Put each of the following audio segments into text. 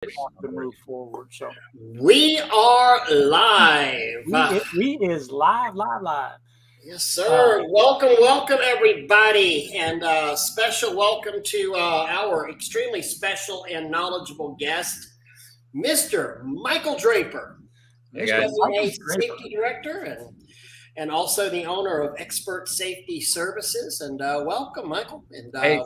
To move forward. So we are live. We is live. Yes, sir. Welcome, everybody, and special welcome to our extremely special and knowledgeable guest, Mr. Michael Draper, PWNA Safety Director, and also the owner of Expert Safety Services. And welcome, Michael. And hey,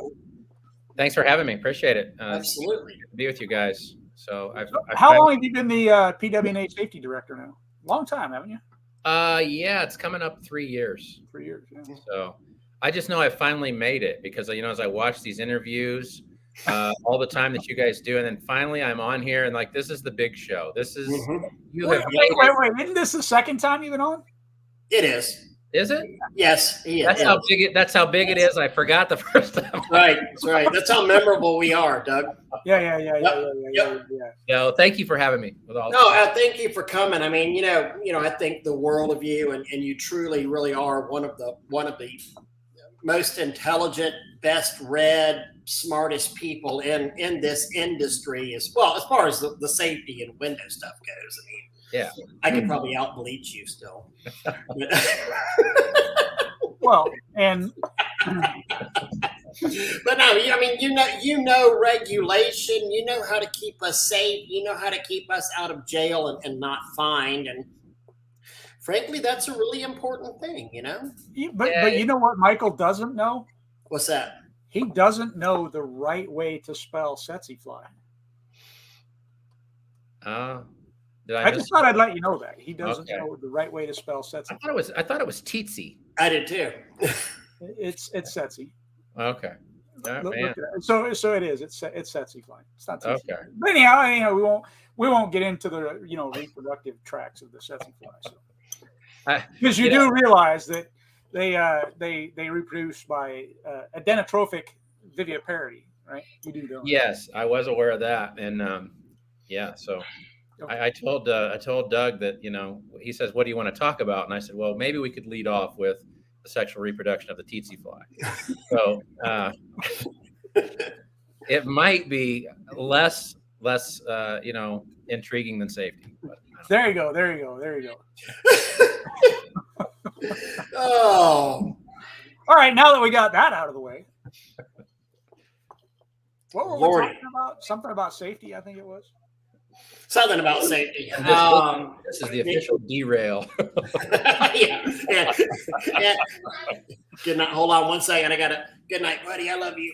thanks for having me. Appreciate it. Absolutely. Good to be with you guys. So, how long have you been the PWNA Safety Director now? Long time, haven't you? Yeah, it's coming up 3 years. 3 years. Yeah. So, I just know I finally made it because as I watch these interviews all the time that you guys do, and then finally I'm on here and like this is the big show. This is Wait! Isn't this the second time you've been on? It is. Is it? Yes. That's how big it is. I forgot the first time. Right. That's right. That's how memorable we are, Doug. Yeah. Thank you for having me. Thank you for coming. I mean, I think the world of you, and you truly, really are one of the most intelligent, best read, smartest people in this industry as well, as far as the safety and window stuff goes. I mean, yeah, I could probably out-bleach you still. Well, and but no, I mean, you know regulation, you know how to keep us safe, you know how to keep us out of jail and not fined, and frankly, that's a really important thing, But you know what Michael doesn't know? What's that? He doesn't know the right way to spell tsetse fly. I just thought I'd let you know that he doesn't know the right way to spell tsetse. I thought it was teetsy. I did too. It's tsetse. Okay. Look at it. So it is. It's tsetse fly. It's not tsetse. Okay. But anyhow, we won't get into the reproductive tracts of the tsetse fly. Because you do realize that they reproduce by adenotrophic viviparity, right? You do know. Yes, I was aware of that, and so. I told Doug that, he says, what do you want to talk about? And I said, well, maybe we could lead off with the sexual reproduction of the tsetse fly. So it might be less intriguing than safety. But, There you go. Oh. All right, now that we got that out of the way. What were we talking about? Something about safety, I think it was. Something about safety. This is the official derail. yeah. Good night. Hold on one second. I gotta. Good night, buddy. I love you.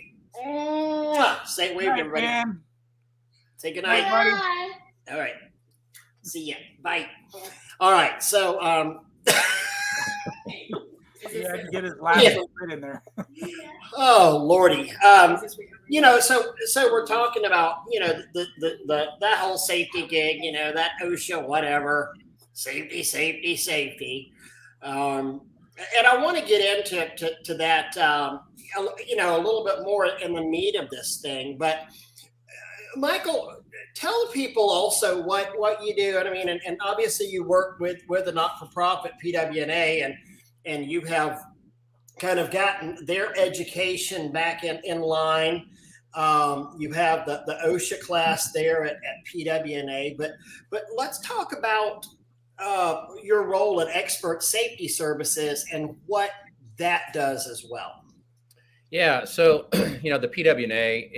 Say wave to everybody. Man. Say good night, buddy. All right. See ya. Bye. All right. So yeah, I can get his last bit in there. Oh Lordy. So we're talking about, that whole safety gig, that OSHA, whatever, safety. And I want to get into that, a little bit more in the meat of this thing. But Michael, tell people also what you do. And I mean, and obviously you work with a not-for-profit PWNA, and you have kind of gotten their education back in line. You have the OSHA class there at PWNA, but let's talk about your role at Expert Safety Services and what that does as well. Yeah, so the PWNA,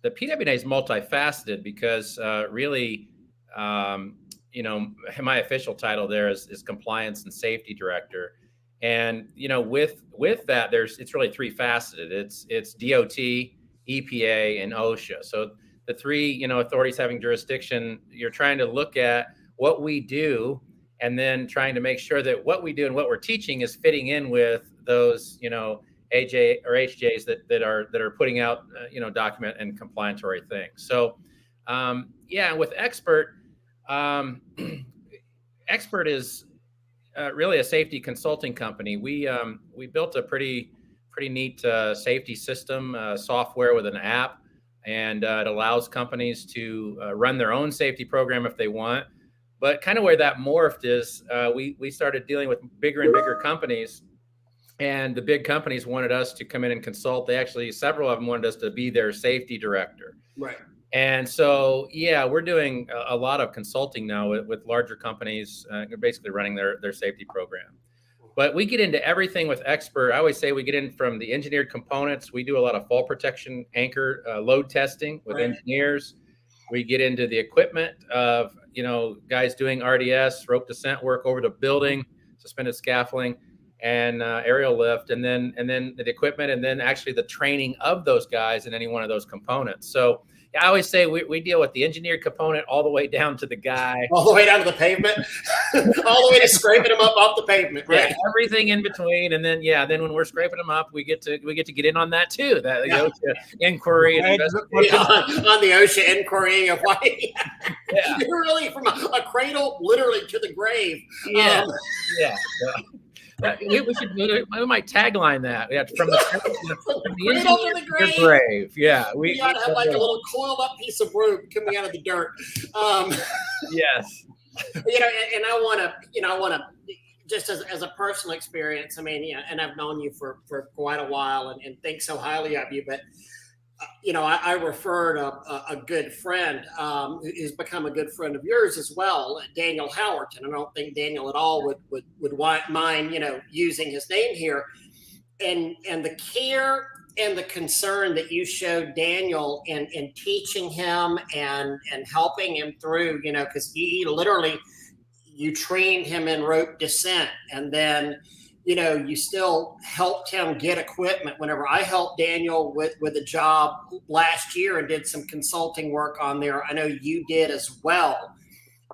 the PWNA is multifaceted because really, my official title there is Compliance and Safety Director. And, with that, it's really three faceted. It's DOT, EPA, and OSHA. So the three, authorities having jurisdiction, you're trying to look at what we do and then trying to make sure that what we do and what we're teaching is fitting in with those, AJ or HJs that are putting out, document and compliantary things. So, with Expert, Expert is really a safety consulting company. We built a pretty neat safety system software with an app, and it allows companies to run their own safety program if they want. But kind of where that morphed is we started dealing with bigger and bigger companies, and the big companies wanted us to come in and consult. Several of them wanted us to be their safety director. Right. And so, yeah, we're doing a lot of consulting now with larger companies, basically running their safety program. But we get into everything with expert. I always say we get in from the engineered components. We do a lot of fall protection, anchor, load testing with engineers. We get into the equipment of, guys doing RDS, rope descent work over the building, suspended scaffolding, and aerial lift, and then the equipment, and then actually the training of those guys in any one of those components. So I always say we deal with the engineered component all the way down to the guy, all the way down to the pavement, all the way to scraping them up off the pavement, right? Yeah, everything in between, and then when we're scraping them up, we get to get in on that too. That the OSHA inquiry and on the OSHA inquiry of why you're really from a cradle literally to the grave. Yeah, we might tagline that. Yeah, from the cradle to the grave. Yeah, we ought to have like a little coiled up piece of rope coming out of the dirt. Yes. And I want to just as a personal experience. I mean, and I've known you for quite a while and think so highly of you, but. I referred a good friend who's become a good friend of yours as well, Daniel Howerton. I don't think Daniel at all would mind, using his name here. And the care and the concern that you showed Daniel in teaching him and helping him through, because he literally, you trained him in rope descent, and then you still helped him get equipment. Whenever I helped Daniel with a job last year and did some consulting work on there, I know you did as well.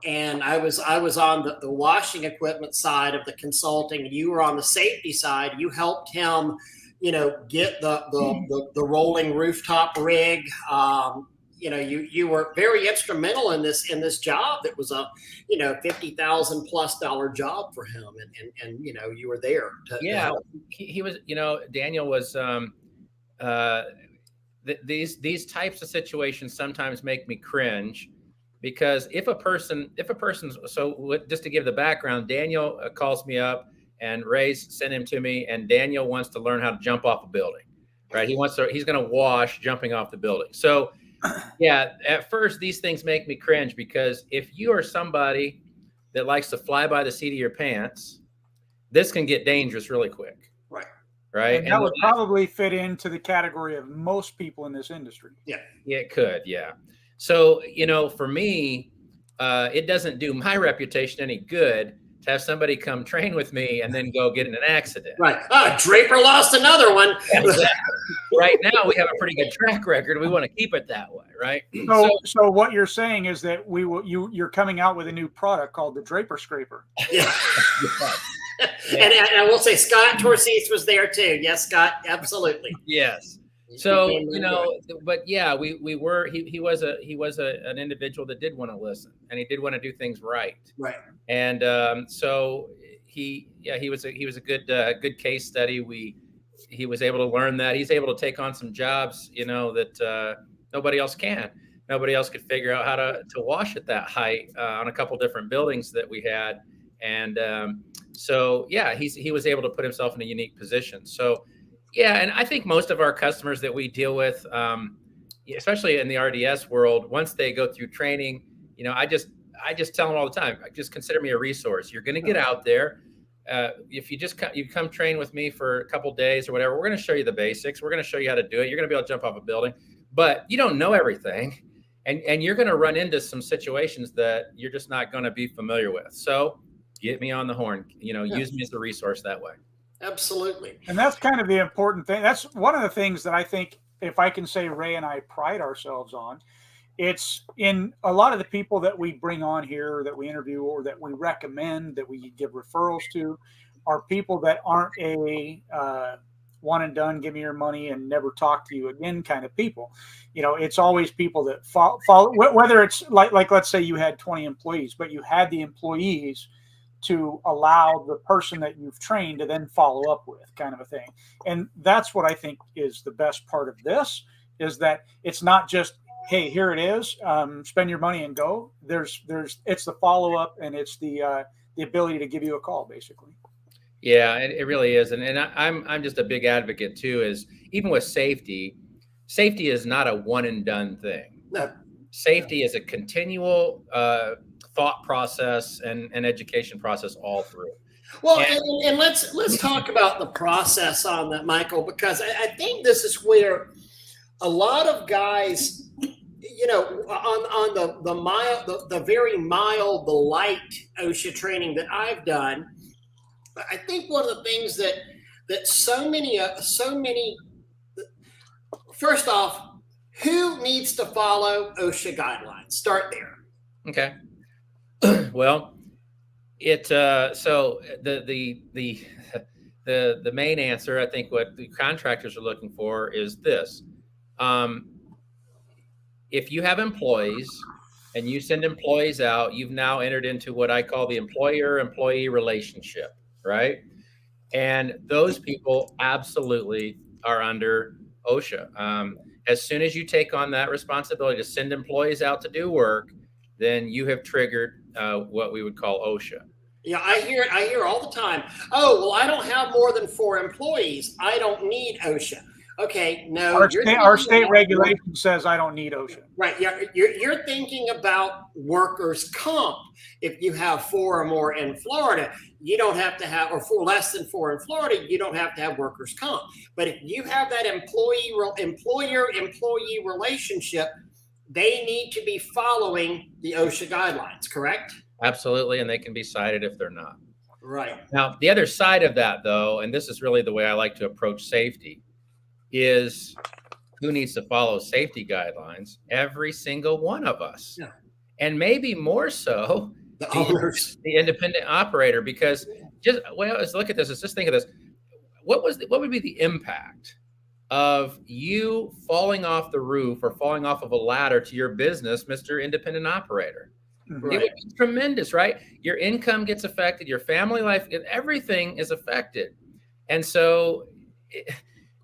And I was on the washing equipment side of the consulting. You were on the safety side. You helped him, get the rolling rooftop rig. You were very instrumental in this job that was a $50,000+ job for him, and you were there. He was. Daniel was. These types of situations sometimes make me cringe, because if a person's just to give the background, Daniel calls me up and Ray's sent him to me, and Daniel wants to learn how to jump off a building, right? He's going to wash jumping off the building. So. Yeah, at first these things make me cringe, because if you are somebody that likes to fly by the seat of your pants, this can get dangerous really quick. Right. And that would probably fit into the category of most people in this industry. Yeah, it could. Yeah. So, for me, it doesn't do my reputation any good to have somebody come train with me and then go get in an accident. Right. Draper lost another one. Exactly. Right now we have a pretty good track record. We want to keep it that way, right? So what you're saying is that you're coming out with a new product called the Draper Scraper. Yeah. And I will say Scott Torsis was there too. Yes, Scott, absolutely. Yes. So, but yeah, he was an individual that did want to listen, and he did want to do things right. Right. And so he was a good case study. He was able to learn that. He's able to take on some jobs, that nobody else can. Nobody else could figure out how to wash at that height on a couple different buildings that we had. And so, yeah, he was able to put himself in a unique position. So, yeah, and I think most of our customers that we deal with, especially in the RDS world, once they go through training, I just tell them all the time, just consider me a resource. You're going to get out there. If you come train with me for a couple days or whatever, we're going to show you the basics. We're going to show you how to do it. You're going to be able to jump off a building, but you don't know everything, and you're going to run into some situations that you're just not going to be familiar with. So get me on the horn. Use me as a resource that way. Absolutely. And that's kind of the important thing. That's one of the things that I think, if I can say, Ray and I pride ourselves on. It's in a lot of the people that we bring on here, that we interview, or that we recommend, that we give referrals to, are people that aren't a one and done, give me your money and never talk to you again kind of people. It's always people that follow, whether it's like let's say you had 20 employees, but you had the employees to allow the person that you've trained to then follow up with, kind of a thing. And that's what I think is the best part of this, is that it's not just, hey, here it is, spend your money and go. It's the follow up, and it's the ability to give you a call, basically. Yeah, it really is. And I'm just a big advocate too, is even with safety is not a one and done thing. No. safety is a continual thought process and education process all through. Well, and let's talk about the process on that, Michael, because I think this is where a lot of guys, you know, on the very mild, the light OSHA training that I've done, I think one of the things that so many, first off, who needs to follow OSHA guidelines? Start there. Okay. Well, so the main answer, I think, what the contractors are looking for is this: if you have employees and you send employees out, you've now entered into what I call the employer-employee relationship, right? And those people absolutely are under OSHA. As soon as you take on that responsibility to send employees out to do work, then you have triggered what we would call OSHA. Yeah, I hear all the time. Oh, well, I don't have more than 4 employees. I don't need OSHA. Okay, no. Our state regulation says I don't need OSHA. Right. You're thinking about workers' comp. If you have 4 or more in Florida, you don't have to have, or 4 less than 4 in Florida, you don't have to have workers' comp. But if you have that employer-employee relationship, they need to be following the OSHA guidelines, correct? Absolutely, and they can be cited if they're not. Right. Now, the other side of that, though, and this is really the way I like to approach safety, is who needs to follow safety guidelines? Every single one of us. Yeah. And maybe more so the owners, the independent operator, because let's look at this. Let's just think of this. What would be the impact of you falling off the roof or falling off of a ladder to your business, Mr. Independent Operator? Right. It would be tremendous, right? Your income gets affected, your family life, everything is affected. And so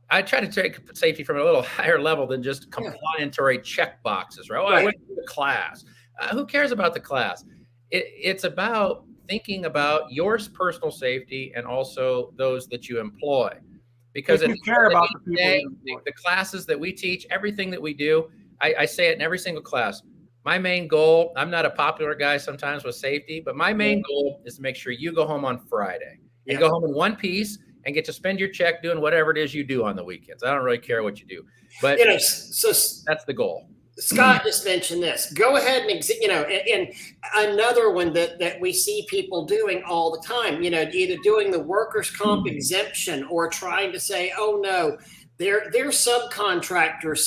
I try to take safety from a little higher level than just compliantary check boxes, right? Oh, I went to the class. Who cares about the class? It's about thinking about your personal safety and also those that you employ. Because if you care about the people the classes that we teach, everything that we do, I say it in every single class. My main goal, I'm not a popular guy sometimes with safety, but my main goal is to make sure you go home on Friday and go home in one piece and get to spend your check doing whatever it is you do on the weekends. I don't really care what you do, but so that's the goal. Scott just mentioned this. Go ahead and another one that we see people doing all the time, either doing the workers' comp exemption or trying to say, oh no, they're subcontractors.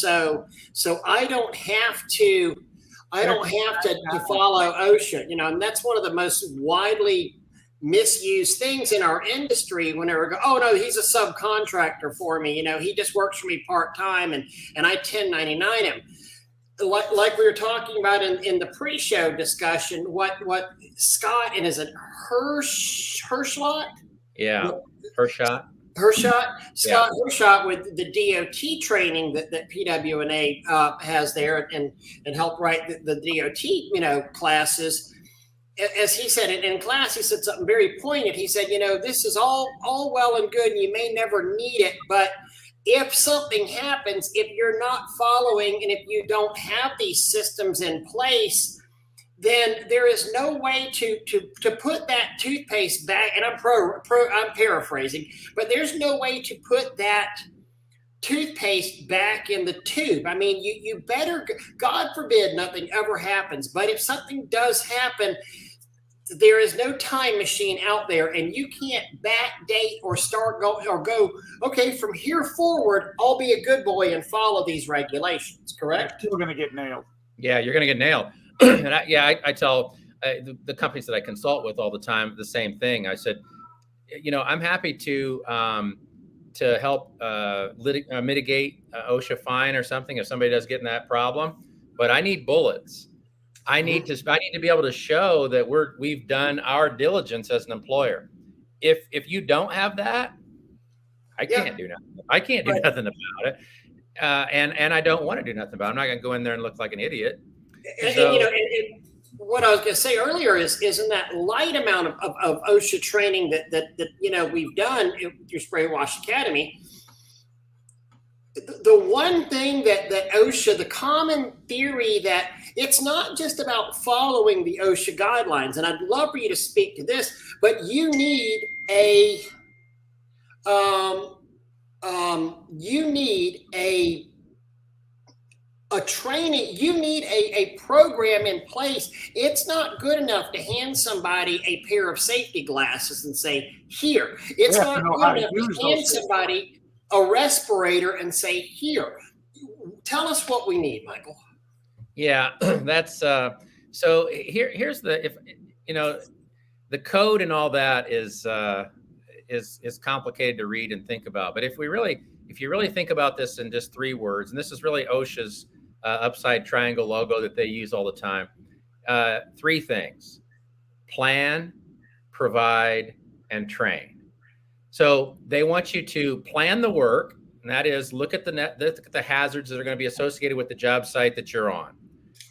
So I don't have to follow OSHA, and that's one of the most widely misused things in our industry. Whenever oh no, he's a subcontractor for me, he just works for me part-time and I 1099 him. Like we were talking about in the pre-show discussion, what Scott and is it Herschlot? Yeah, Herschot. Scott Herschot with the DOT training that PWNA has there and helped write the DOT classes. As he said in class, he said something very poignant. He said, this is all well and good, and you may never need it, but if something happens, if you're not following and if you don't have these systems in place, then there is no way to put that toothpaste back. And I'm paraphrasing, but there's no way to put that toothpaste back in the tube. I mean, you better, God forbid nothing ever happens, but if something does happen, there is no time machine out there, and you can't backdate or go, okay, from here forward, I'll be a good boy and follow these regulations, correct? You're going to get nailed. Yeah, you're going to get nailed. And I tell the companies that I consult with all the time the same thing. I said, I'm happy to help mitigate OSHA fine or something if somebody does get in that problem, but I need bullets. I need to be able to show that we've done our diligence as an employer. If you don't have that, I can't do nothing. I can't do nothing about it, and I don't want to do nothing about it. I'm not going to go in there and look like an idiot. And what I was going to say earlier is in that light amount of OSHA training that we've done through Spray Wash Academy. the one thing that OSHA, the common theory that it's not just about following the OSHA guidelines, and I'd love for you to speak to this, but you need a training, you need a program in place. It's not good enough to hand somebody a pair of safety glasses and say, here. It's not good enough to hand somebody a respirator and say, here. Tell us what we need, Michael. Yeah, that's so here's the, the code and all that is complicated to read and think about. But if you really think about this in just 3 words, and this is really OSHA's upside triangle logo that they use all the time. 3 things: plan, provide, and train. So they want you to plan the work, and that is look at the hazards that are going to be associated with the job site that you're on.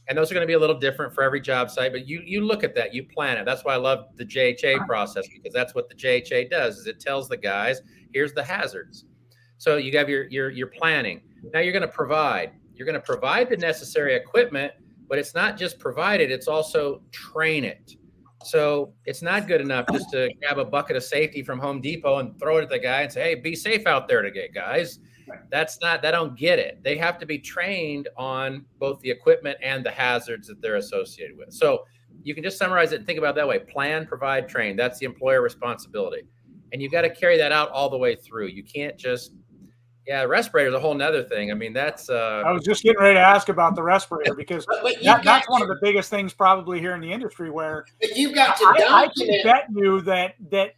And those are going to be a little different for every job site, but you look at that, you plan it. That's why I love the JHA process, because that's what the JHA does, is it tells the guys, here's the hazards. So you have your planning. Now you're going to provide. You're going to provide the necessary equipment, but it's not just provide it, it's also train it. So it's not good enough just to grab a bucket of safety from Home Depot and throw it at the guy and say, hey, be safe out there today, guys. They don't get it. They have to be trained on both the equipment and the hazards that they're associated with. So you can just summarize it and think about it that way: plan, provide, train. That's the employer responsibility. And you've got to carry that out all the way through. You can't just, respirator is a whole nother thing. I mean, that's. I was just getting ready to ask about the respirator, because that's one of the biggest things probably here in the industry, where you've got to I can bet you that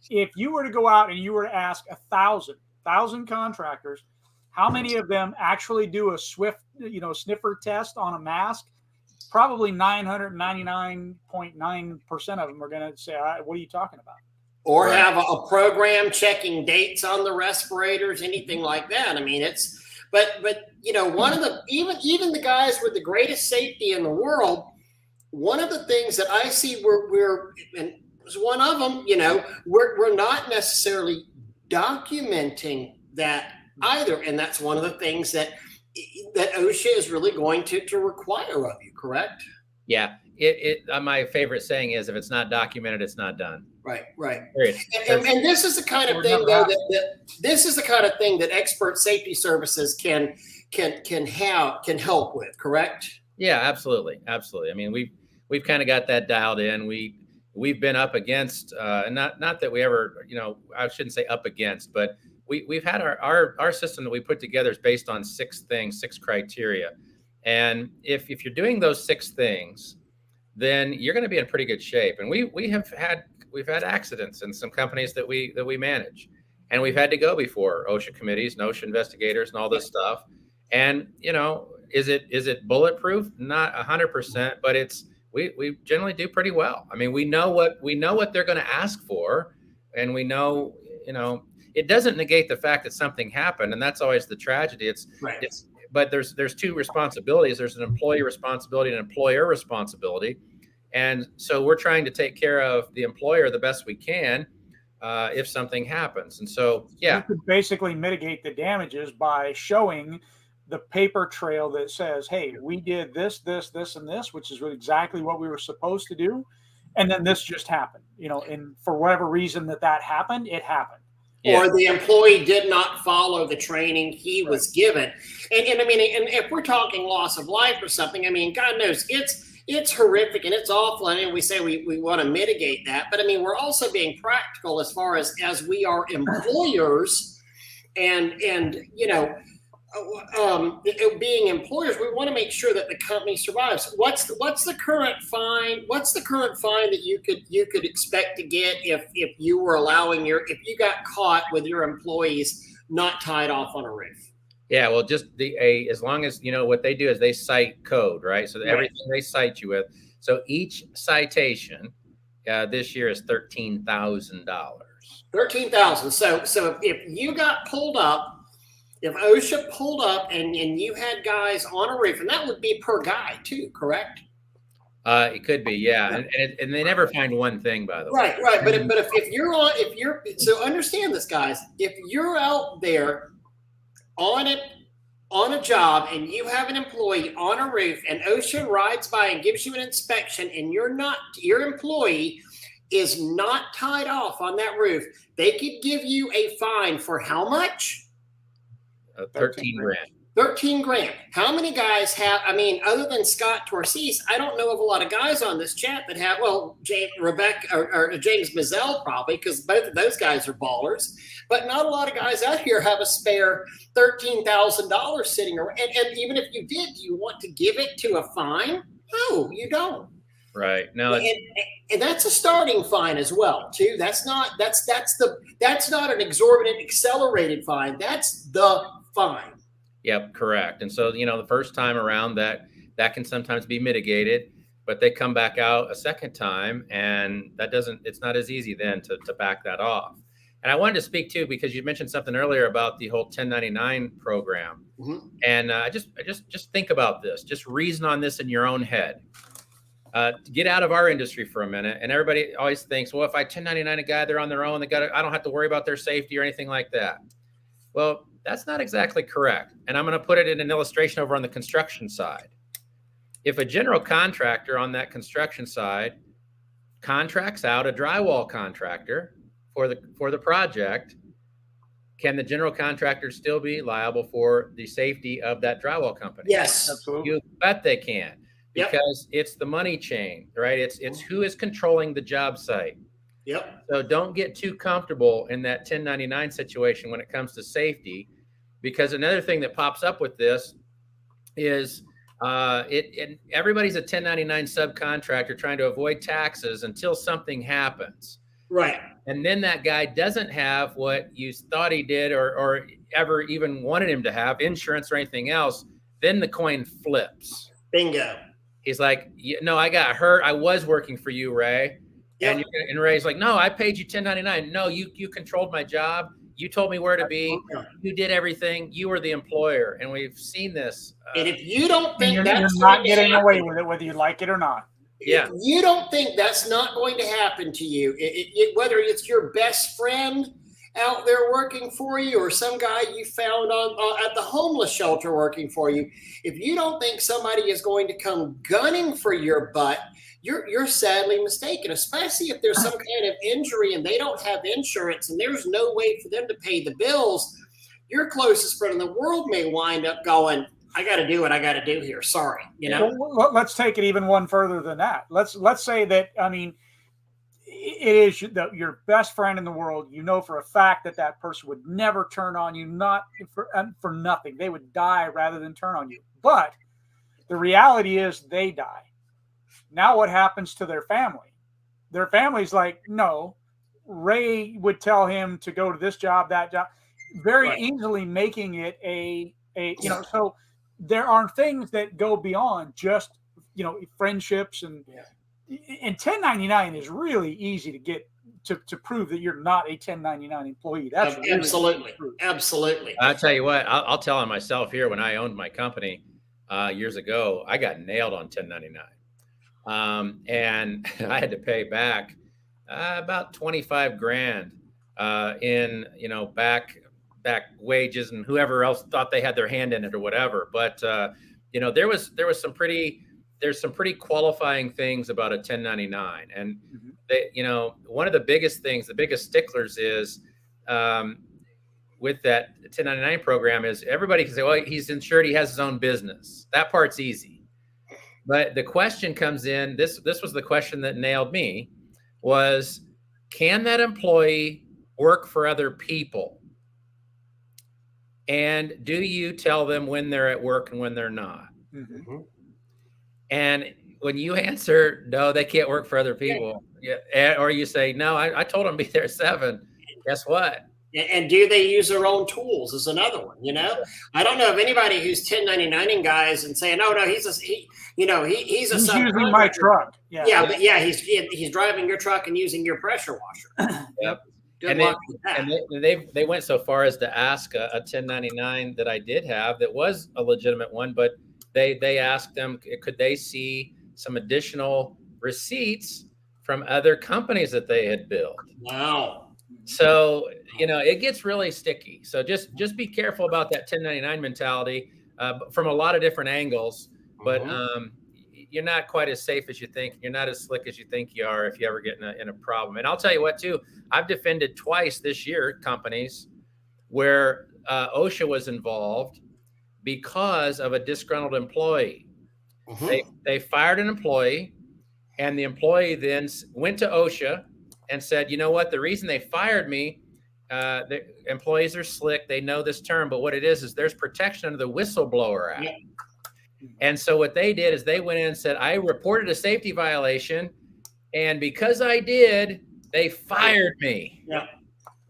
if you were to go out and you were to ask 1,000 contractors, how many of them actually do a swift, sniffer test on a mask? Probably 999.9% of them are going to say, what are you talking about? Or have a program checking dates on the respirators, anything like that. I mean, but one of the, even the guys with the greatest safety in the world, one of the things that I see and was one of them, we're not necessarily documenting that either. And that's one of the things that OSHA is really going to require of you, correct? Yeah. My favorite saying is, if it's not documented, it's not done. Right. Period. And this is the kind of thing, though, this is the kind of thing that expert safety services can help with, correct? Yeah, absolutely. I mean, we've kind of got that dialed in. We've been up against, and not that we ever, I shouldn't say up against, but we've had our system that we put together is based on 6 criteria. And if you're doing those 6 things, then you're going to be in pretty good shape. And we've had accidents in some companies that we manage, and we've had to go before OSHA committees and OSHA investigators and all this stuff. And is it bulletproof? Not 100%, but we generally do pretty well. I mean, we know what they're going to ask for, and we know it doesn't negate the fact that something happened, and that's always the tragedy. But there's 2 responsibilities. There's an employee responsibility and an employer responsibility. And so we're trying to take care of the employer the best we can if something happens. And so, you could basically mitigate the damages by showing the paper trail that says, hey, we did this, this, and this, which is exactly what we were supposed to do. And then this just happened, and for whatever reason that happened, it happened. Yeah. Or the employee did not follow the training he was given. And I mean, and if we're talking loss of life or something, I mean, God knows it's horrific and it's awful. And we say we want to mitigate that. But I mean, we're also being practical as far as we are employers and being employers, we want to make sure that the company survives. What's the current fine? What's the current fine that you could expect to get if you were if you got caught with your employees not tied off on a roof? Yeah, well, just as long as what they do is they cite code, right? So everything they cite you with. So each citation this year is $13,000. $13,000. So if you got pulled up. If OSHA pulled up and you had guys on a roof, and that would be per guy too, correct? It could be, yeah. And they never find one thing, by the way. Right. But so understand this, guys. If you're out there on on a job and you have an employee on a roof and OSHA rides by and gives you an inspection and your employee is not tied off on that roof, they could give you a fine for how much? 13 grand. 13 grand. How many guys have, I mean, other than Scott Torcese, I don't know of a lot of guys on this chat that have, well, James Mazzell probably, because both of those guys are ballers, but not a lot of guys out here have a spare $13,000 sitting around. And even if you did, do you want to give it to a fine? No, you don't. Right. No, and that's a starting fine as well, too. That's not an exorbitant accelerated fine. That's the fine. Yep, correct. And so, the first time around that can sometimes be mitigated, but they come back out a second time and it's not as easy then to back that off. And I wanted to speak too, because you mentioned something earlier about the whole 1099 program. Mm-hmm. And just think about this, just reason on this in your own head. Get out of our industry for a minute. And everybody always thinks, well, if I 1099 a guy, they're on their own. I don't have to worry about their safety or anything like that. Well, that's not exactly correct. And I'm going to put it in an illustration over on the construction side. If a general contractor on that construction side contracts out a drywall contractor for the project, can the general contractor still be liable for the safety of that drywall company? Yes, absolutely. You bet they can, because it's the money chain, right? It's who is controlling the job site. Yep. So don't get too comfortable in that 1099 situation when it comes to safety, because another thing that pops up with this is everybody's a 1099 subcontractor trying to avoid taxes until something happens. Right. And then that guy doesn't have what you thought he did or ever even wanted him to have, insurance or anything else. Then the coin flips. Bingo. He's like, no, I got hurt. I was working for you, Ray. Yep. And Ray's like, no, I paid you 1099. No, you controlled my job. You told me where to be. You did everything. You were the employer. And we've seen this. And if you don't think you're not getting away with it, whether you like it or not. Yeah. If you don't think that's not going to happen to you, whether it's your best friend out there working for you or some guy you found at the homeless shelter working for you, if you don't think somebody is going to come gunning for your butt, you're sadly mistaken, especially if there's some kind of injury and they don't have insurance and there's no way for them to pay the bills. Your closest friend in the world may wind up going, I got to do what I got to do here. Sorry. Well, let's take it even one further than that. Let's say that, I mean, it is your best friend in the world. You know for a fact that person would never turn on you, not for nothing. They would die rather than turn on you. But the reality is they die. Now what happens to their family? Their family's like, no, Ray would tell him to go to this job, that job, very easily making it so there are things that go beyond just, friendships and 1099 is really easy to get to prove that you're not a 1099 employee. That's absolutely. Really Absolutely. I'll tell you what, I'll tell on myself here. When I owned my company years ago, I got nailed on 1099. And I had to pay back about 25 grand in, back wages and whoever else thought they had their hand in it or whatever. But, there's some pretty qualifying things about a 1099. And they, one of the biggest sticklers is with that 1099 program is everybody can say, well, he's insured, he has his own business. That part's easy. But the question comes in, this was the question that nailed me, was, can that employee work for other people? And do you tell them when they're at work and when they're not? Mm-hmm. And when you answer, no, they can't work for other people, or you say, no, I told them to be there at 7, guess what? And do they use their own tools is another one, I don't know of anybody who's 1099ing guys and saying, oh, no, he's using my truck. But he's driving your truck and using your pressure washer. Yep. And they went so far as to ask a 1099 that I did have that was a legitimate one, but they asked them, could they see some additional receipts from other companies that they had billed? Wow. So, it gets really sticky. So just be careful about that 1099 mentality. from a lot of different angles. But Mhm. you're not quite as safe as you think. You're not as slick as you think you are if you ever get in a problem. And I'll tell you what, too, I've defended twice this year companies where OSHA was involved because of a disgruntled employee. Mhm. They fired an employee, and the employee then went to OSHA and said, you know what, the reason they fired me, the employees are slick, they know this term, but what it is there's protection under the Whistleblower Act. Yeah. And so what they did is they went in and said, I reported a safety violation, and because I did, they fired me. Yeah.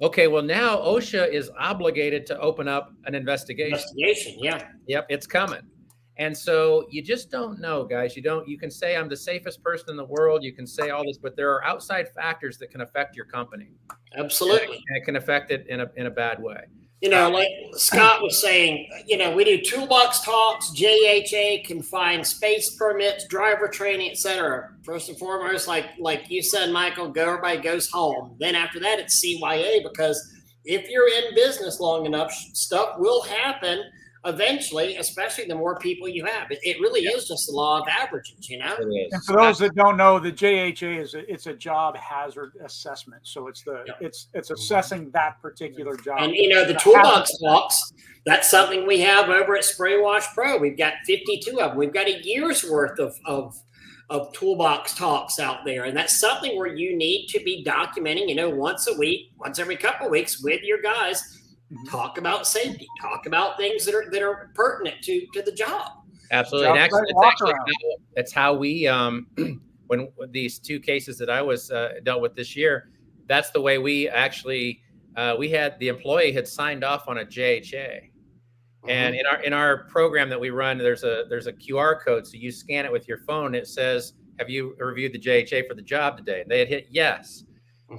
Okay, well, now OSHA is obligated to open up an investigation. Yeah. Yep, it's coming. And so you just don't know, guys. You can say I'm the safest person in the world. You can say all this, but there are outside factors that can affect your company. Absolutely. And it can affect it in a bad way. Like Scott was saying, we do toolbox talks, JHA, confined space permits, driver training, etc. First and foremost, like you said, Michael, everybody goes home. Then after that, it's CYA, because if you're in business long enough, stuff will happen eventually, especially the more people you have. It really is just the law of averages, It is. And for those that don't know, the JHA it's a job hazard assessment. So it's it's assessing that particular job. And the toolbox talks, that's something we have over at Spray Wash Pro. We've got 52 of them. We've got a year's worth of toolbox talks out there, and that's something where you need to be documenting, once a week, once every couple of weeks with your guys. Talk about safety, talk about things that are pertinent to the job. Absolutely. And actually, it's how we, when these two cases that I was dealt with this year, that's the way we actually, we had the employee had signed off on a JHA. And in our program that we run, there's a QR code. So you scan it with your phone. It says, have you reviewed the JHA for the job today? And they had hit yes.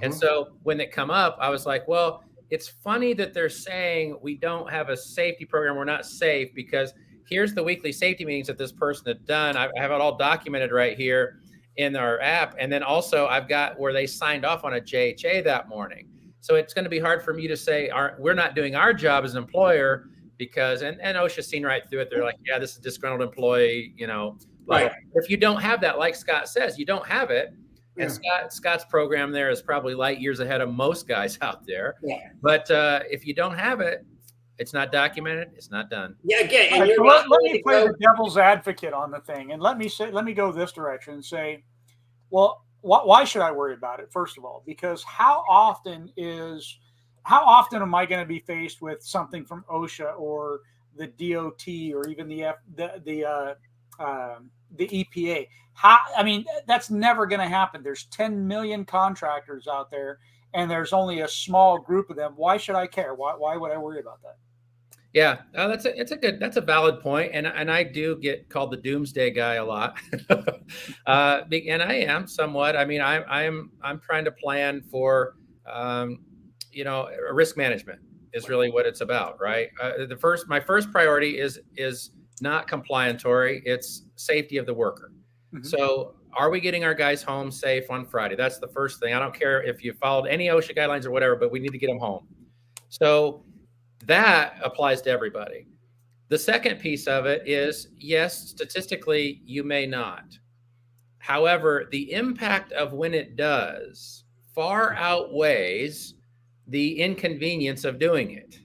And so when it come up, I was like, well, it's funny that they're saying we don't have a safety program. We're not safe, because here's the weekly safety meetings that this person had done. I have it all documented right here in our app. And then also I've got where they signed off on a JHA that morning. So it's going to be hard for me to say we're not doing our job as an employer, because, and OSHA's seen right through it. They're like, yeah, this is a disgruntled employee, Right. If you don't have that, like Scott says, you don't have it. And Scott's program there is probably light years ahead of most guys out there. Yeah. But if you don't have it, it's not documented, it's not done. Yeah, again, and let me play the devil's advocate on the thing, and let me go this direction and say, well, why should I worry about it? First of all, because how often am I going to be faced with something from OSHA or the DOT or even the EPA? That's never going to happen. There's 10 million contractors out there, and there's only a small group of them. Why should I care? Why would I worry about that? Yeah, that's a valid point, and I do get called the doomsday guy a lot, and I am somewhat. I'm trying to plan for, risk management is really what it's about, right? My first priority is not compliantory; it's safety of the worker. So are we getting our guys home safe on Friday? That's the first thing. I don't care if you followed any OSHA guidelines or whatever, but we need to get them home. So that applies to everybody. The second piece of it is, yes, statistically, you may not. However, the impact of when it does far outweighs the inconvenience of doing it.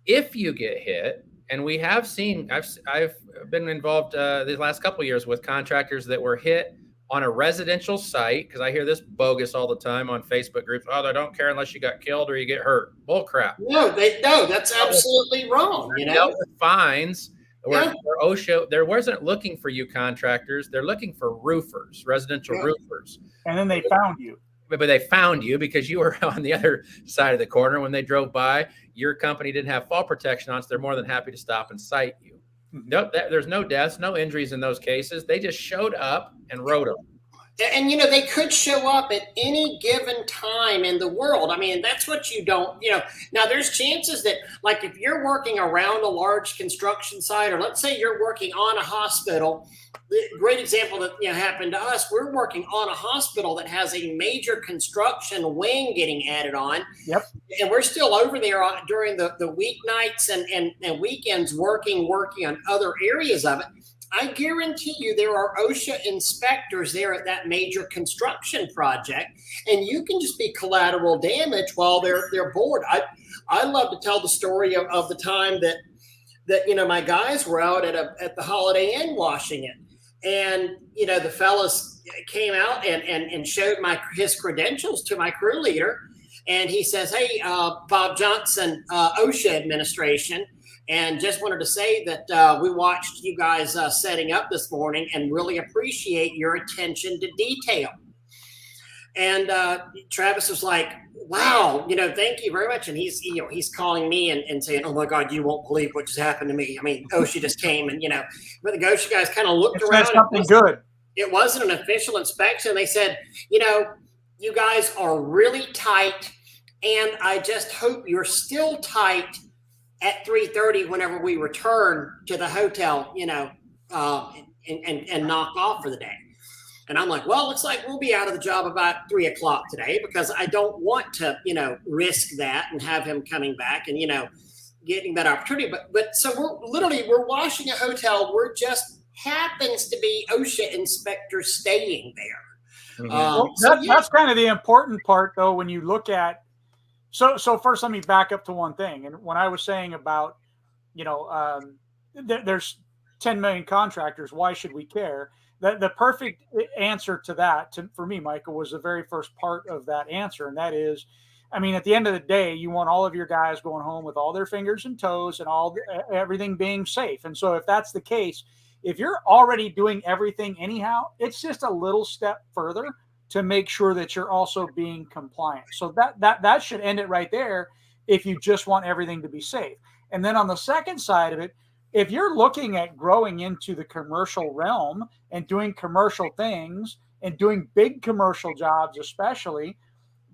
If you get hit, and we have seen, I've been involved the last couple of years with contractors that were hit on a residential site, because I hear this bogus all the time on Facebook groups. Oh, they don't care unless you got killed or you get hurt. Bull crap. No, that's absolutely wrong. Dealt with fines where OSHA, there wasn't looking for you contractors. They're looking for roofers, residential roofers. And then they found you. But they found you because you were on the other side of the corner. When they drove by, your company didn't have fall protection on, so they're more than happy to stop and cite you. Nope, there's no deaths, no injuries in those cases. They just showed up and wrote them. And, you know, they could show up at any given time in the world. I mean, that's what you don't, you know. Now, there's chances that, like, if you're working around a large construction site, or let's say you're working on a hospital, the great example that, you know, happened to us, we're working on a hospital that has a major construction wing getting added on. Yep. And we're still over there during the weeknights and weekends working on other areas of it. I guarantee you there are OSHA inspectors there at that major construction project, and you can just be collateral damage while they're bored. I love to tell the story of the time that you know, my guys were out at the Holiday Inn washing it, and you know, the fellas came out and showed his credentials to my crew leader, and he says, "Hey, Bob Johnson, OSHA administration. And just wanted to say that we watched you guys setting up this morning and really appreciate your attention to detail." And Travis was like, "Wow, you know, thank you very much." And he's calling me and saying, "Oh my God, you won't believe what just happened to me. I mean, OSHA just came and, you know," but the OSHA guys kind of looked around. Something good. It wasn't an official inspection. They said, "You know, you guys are really tight, and I just hope you're still tight at 3:30 whenever we return to the hotel, you know, and knock off for the day." And I'm like, "Well, looks like we'll be out of the job about 3 o'clock today, because I don't want to, you know, risk that and have him coming back and, you know, getting that opportunity." But so we're washing a hotel. We're just happens to be OSHA inspectors staying there. Mm-hmm. That's kind of the important part, though, when you look at. So first, let me back up to one thing. And when I was saying about, you know, there's 10 million contractors, why should we care? The perfect answer to that, for me, Michael, was the very first part of that answer. And that is, I mean, at the end of the day, you want all of your guys going home with all their fingers and toes and everything being safe. And so if that's the case, if you're already doing everything anyhow, it's just a little step further to make sure that you're also being compliant. So that should end it right there if you just want everything to be safe. And then on the second side of it, if you're looking at growing into the commercial realm and doing commercial things and doing big commercial jobs, especially,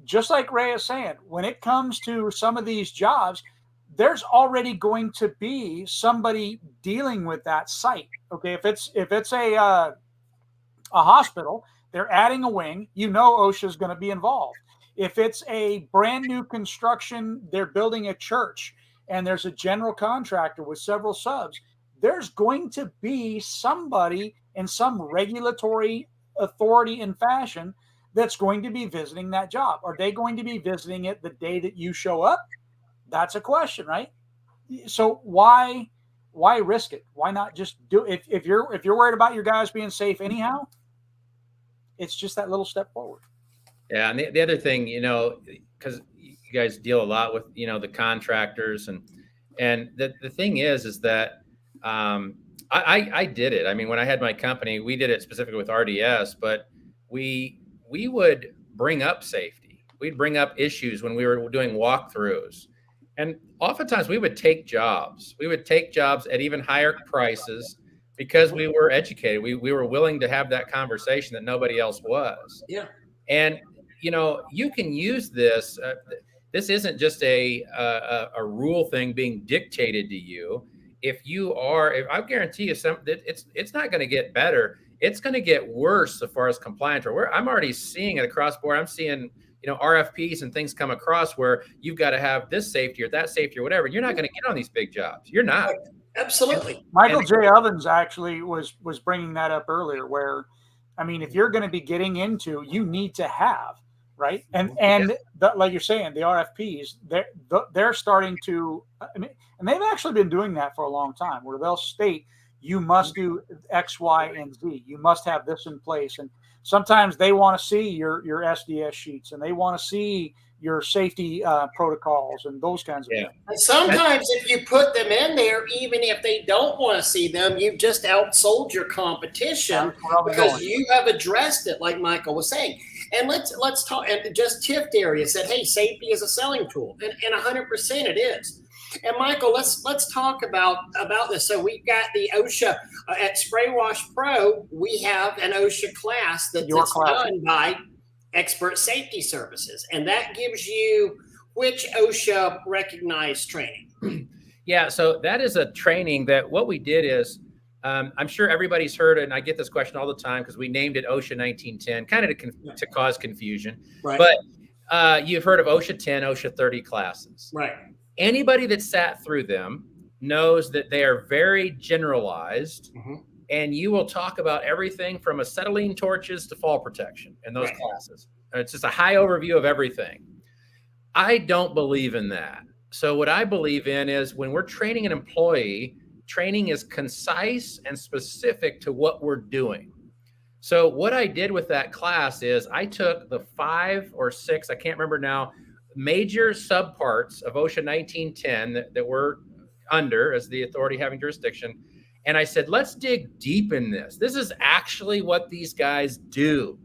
just like Ray is saying, when it comes to some of these jobs, there's already going to be somebody dealing with that site. Okay, if it's a hospital, they're adding a wing, you know OSHA is going to be involved. If it's a brand new construction, they're building a church and there's a general contractor with several subs, there's going to be somebody in some regulatory authority and fashion that's going to be visiting that job. Are they going to be visiting it the day that you show up? That's a question, right? So why risk it? Why not just do it? If you're worried about your guys being safe anyhow, it's just that little step forward. Yeah. And the other thing, you know, because you guys deal a lot with, you know, the contractors and the thing is that I did it. I mean, when I had my company, we did it specifically with RDS, but we would bring up safety. We'd bring up issues when we were doing walkthroughs. And oftentimes we would take jobs. We would take jobs at even higher prices because we were educated. We were willing to have that conversation that nobody else was. Yeah. And, you know, you can use this. This isn't just a rule thing being dictated to you. If I guarantee you it's not going to get better. It's going to get worse as far as compliance. I'm already seeing it across board. I'm seeing, you know, RFPs and things come across where you've got to have this safety or that safety or whatever. You're not going to get on these big jobs. You're not. Absolutely. Michael J. Ovens actually was bringing that up earlier where, I mean, if you're going to be getting into, you need to have, right? And like you're saying, the RFPs, they're starting to, I mean, and they've actually been doing that for a long time where they'll state, you must do X, Y, and Z. You must have this in place. And sometimes they want to see your SDS sheets and they want to see your safety protocols and those kinds of things. And sometimes if you put them in there, even if they don't want to see them, you've just outsold your competition because you have addressed it, like Michael was saying. And let's talk. And just tipped area said, "Hey, safety is a selling tool," and 100% it is. And Michael, let's talk about this. So we've got the OSHA at Spray Wash Pro. We have an OSHA class that's done by Expert Safety Services, and that gives you which OSHA recognized training. Yeah, so that is a training that what we did is, I'm sure everybody's heard it, and I get this question all the time because we named it OSHA 1910, kind of to cause confusion. Right. But you've heard of OSHA 10, OSHA 30 classes. Right. Anybody that sat through them knows that they are very generalized, and you will talk about everything from acetylene torches to fall protection in those classes. It's just a high overview of everything. I don't believe in that. So what I believe in is when we're training an employee, training is concise and specific to what we're doing. So what I did with that class is I took the 5 or 6, I can't remember now, major subparts of OSHA 1910 that we're under as the authority having jurisdiction. And I said, let's dig deep in this. This is actually what these guys do,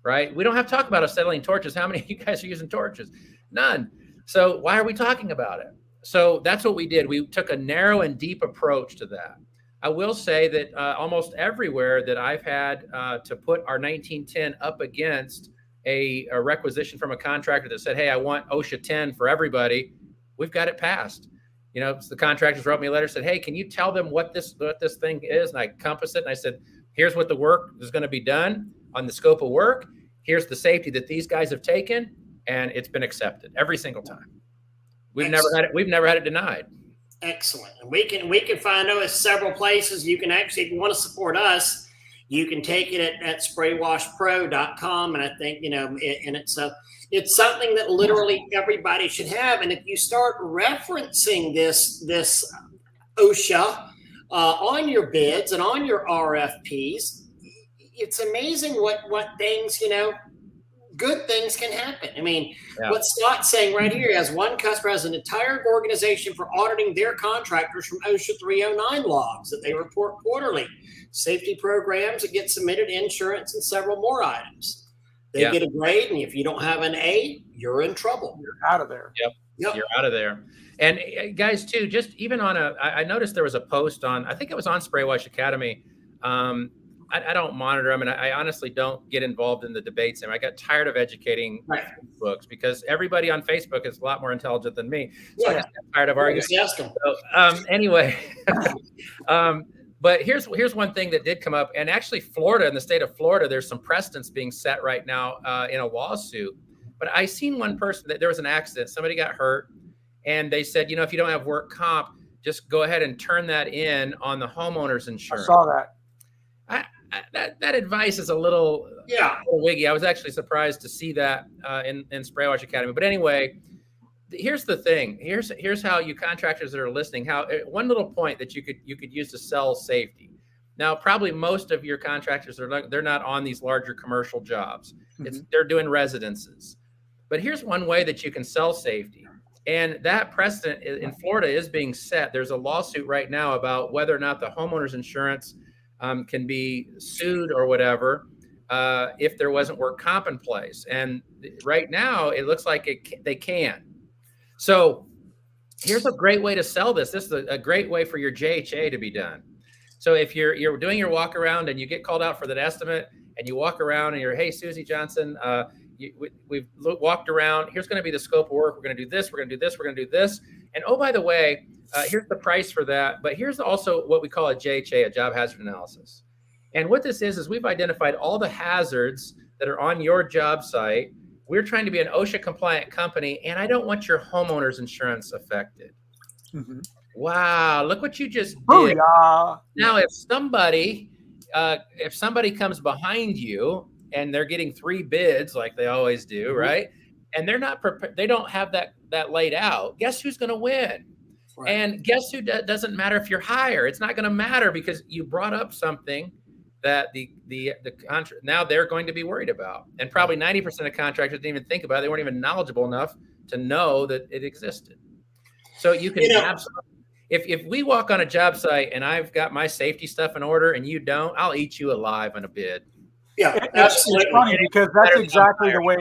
right? We don't have to talk about acetylene torches. How many of you guys are using torches? None. So why are we talking about it? So that's what we did. We took a narrow and deep approach to that. I will say that almost everywhere that I've had to put our 1910 up against a requisition from a contractor that said, hey, I want OSHA 10 for everybody, we've got it passed. You know, so the contractors wrote me a letter, said, hey, can you tell them what this thing is? And I compassed it, and I said, here's what the work is going to be done on the scope of work. Here's the safety that these guys have taken, and it's been accepted every single time. We've never had it denied. Excellent. And we can find those several places. You can actually, if you want to support us, you can take it at spraywashpro.com. And I think, you know, and it's something that literally everybody should have. And if you start referencing this OSHA on your bids and on your RFPs, it's amazing what things, you know, good things can happen. I mean, what Scott's saying right here, as one customer has an entire organization for auditing their contractors from OSHA 309 logs that they report quarterly, safety programs that get submitted, insurance, and several more items. They get a grade, and if you don't have an A, you're in trouble. You're out of there. Yep. You're out of there. And guys, too, just even on I noticed there was a post on, I think it was on Spray Wash Academy. I don't monitor them, and I honestly don't get involved in the debates. And I got tired of educating books because everybody on Facebook is a lot more intelligent than me. So I just got tired of arguing. So, anyway, but here's one thing that did come up, and actually Florida, in the state of Florida, there's some precedents being set right now in a lawsuit. But I seen one person that there was an accident, somebody got hurt, and they said, you know, if you don't have work comp, just go ahead and turn that in on the homeowner's insurance. I saw that. That advice is a little wiggy. I was actually surprised to see that in Spray Wash Academy. But anyway, here's the thing. Here's how you contractors that are listening. How one little point that you could use to sell safety. Now, probably most of your contractors they're not on these larger commercial jobs. They're doing residences. But here's one way that you can sell safety. And that precedent in Florida is being set. There's a lawsuit right now about whether or not the homeowner's insurance can be sued or whatever if there wasn't work comp in place. And right now, it looks like they can. So here's a great way to sell this. This is a great way for your JHA to be done. So if you're doing your walk around and you get called out for that estimate, and you walk around and you're, hey, Susie Johnson, we've walked around. Here's going to be the scope of work. We're going to do this. We're going to do this. We're going to do this. And oh, by the way, here's the price for that. But here's also what we call a JHA, a job hazard analysis. And what this is we've identified all the hazards that are on your job site. We're trying to be an OSHA compliant company, and I don't want your homeowner's insurance affected. Wow, look what you just did. Now, if somebody comes behind you and they're getting 3 bids like they always do, right? And they're not prepared, they don't have that laid out. Guess who's going to win? Right. And guess who doesn't matter if you're higher. It's not going to matter because you brought up something that the contract now they're going to be worried about. And probably 90% of contractors didn't even think about it. They weren't even knowledgeable enough to know that it existed. So you can absolutely, if we walk on a job site and I've got my safety stuff in order and you don't, I'll eat you alive on a bid. Yeah, absolutely. It's funny because that's exactly the way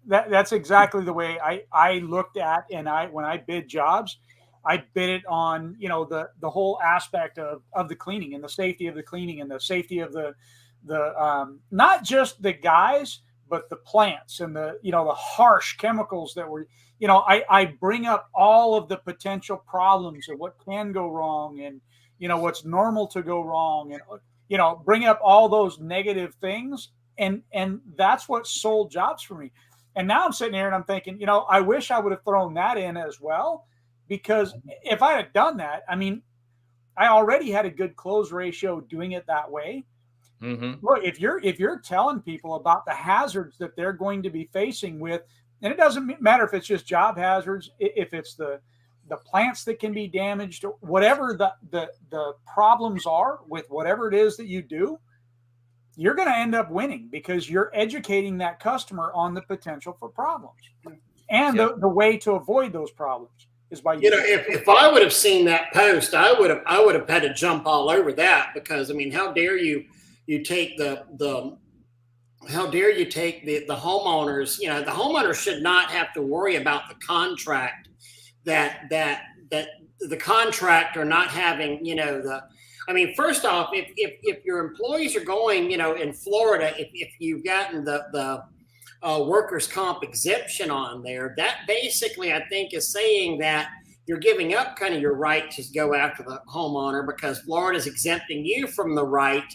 that's exactly the way I looked at, and when I bid jobs, I bid it on, you know, the whole aspect of the cleaning and the safety of the cleaning and the safety of the not just the guys, but the plants and the, you know, the harsh chemicals that were, you know, I bring up all of the potential problems of what can go wrong and, you know, what's normal to go wrong and, you know, bring up all those negative things. And that's what sold jobs for me. And now I'm sitting here and I'm thinking, you know, I wish I would have thrown that in as well, because if I had done that, I mean, I already had a good close ratio doing it that way. Look, if you're telling people about the hazards that they're going to be facing with, and it doesn't matter if it's just job hazards, if it's the plants that can be damaged, or whatever the problems are with whatever it is that you do, you're going to end up winning because you're educating that customer on the potential for problems and the way to avoid those problems is by, you know, if I would have seen that post, I would have had to jump all over that, because I mean, how dare you take the homeowners, you know, the homeowner should not have to worry about the contract that the contractor not having, you know, I mean, first off, if your employees are going, you know, in Florida, if you've gotten the workers' comp exemption on there, that basically, I think, is saying that you're giving up kind of your right to go after the homeowner, because Florida is exempting you from the right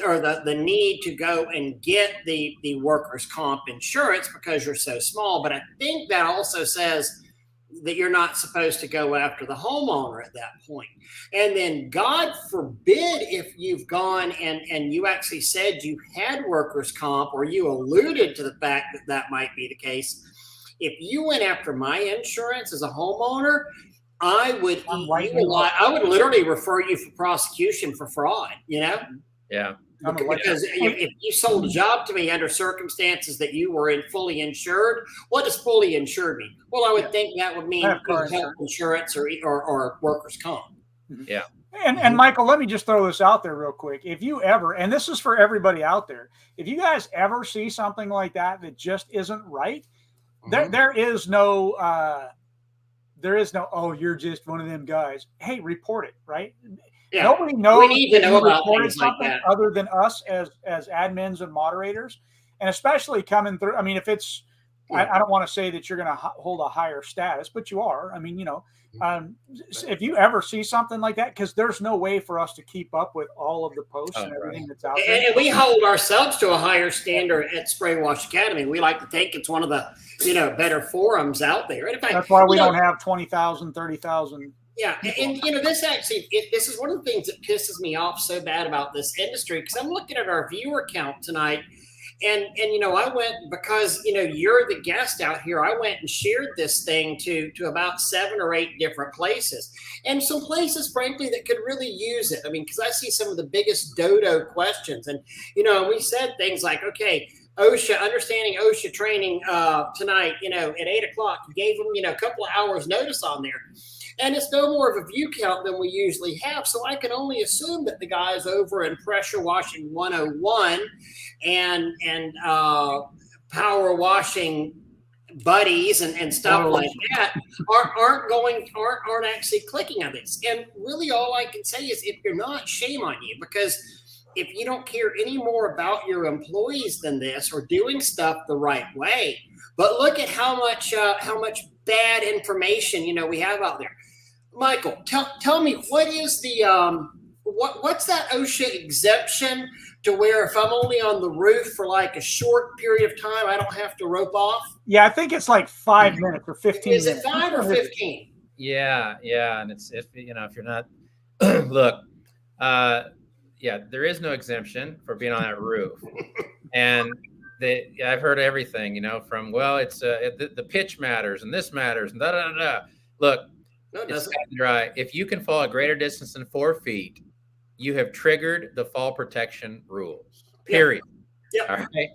or the need to go and get the workers' comp insurance because you're so small. But I think that also says that you're not supposed to go after the homeowner at that point. And then God forbid if you've gone and you actually said you had workers' comp, or you alluded to the fact that that might be the case. If you went after my insurance as a homeowner, I would literally refer you for prosecution for fraud, you know? Yeah. Because if you sold a job to me under circumstances that you were fully insured, what does fully insured mean? Well, I would think that would mean health insurance or workers' comp. Yeah. And Michael, let me just throw this out there real quick. If you ever, and this is for everybody out there, if you guys ever see something like that just isn't right, there is no, oh, you're just one of them guys. Hey, report it, right? Yeah. Nobody knows we need to know about things like something that other than us as admins and moderators, and especially coming through. I mean, if it's, I don't want to say that you're going to hold a higher status, but you are. I mean, you know, if you ever see something like that, because there's no way for us to keep up with all of the posts and everything that's out there. And we hold ourselves to a higher standard at Spray Wash Academy. We like to think it's one of the, you know, better forums out there. And in fact, that's why we don't have 20,000, 30,000. Yeah, and you know, this is one of the things that pisses me off so bad about this industry, because I'm looking at our viewer count tonight, and you know, I went, because you know you're the guest out here, I went and shared this thing to about 7 or 8 different places, and some places, frankly, that could really use it. I mean, because I see some of the biggest dodo questions, and you know, we said things like, okay, OSHA, understanding OSHA training tonight, you know, at 8 o'clock. You gave them, you know, a couple of hours notice on there. And it's no more of a view count than we usually have. So I can only assume that the guys over in Pressure Washing 101 and Power Washing Buddies and stuff like that aren't actually clicking on this. And really all I can say is, if you're not, shame on you, because if you don't care any more about your employees than this, or doing stuff the right way. But look at how much bad information, you know, we have out there. Michael, tell me, what is the what's that OSHA exemption to where if I'm only on the roof for like a short period of time, I don't have to rope off? Yeah, I think it's like 5 minutes or 15 minutes. Is it 5 or 15? Yeah, and it's, if you know, if you're not look, yeah, there is no exemption for being on that roof, and I've heard everything, you know, from, well, it's the pitch matters and this matters and da da da. Look, no, it doesn't. It's dry. If you can fall a greater distance than 4 feet, you have triggered the fall protection rules. Period. Yeah. All right.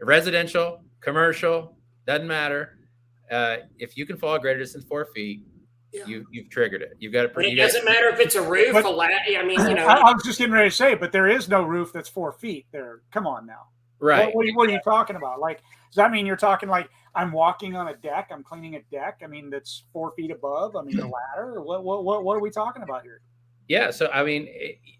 Residential, commercial, doesn't matter. If you can fall a greater distance than 4 feet, you've triggered it. You've got to. It doesn't matter if it's a roof. I mean, you know. I was just getting ready to say, but there is no roof that's 4 feet there. Come on now. Right. What are you talking about? Like, does that mean you're talking like I'm walking on a deck? I'm cleaning a deck. I mean, that's 4 feet above. I mean, a ladder. Or what are we talking about here? Yeah. So, I mean,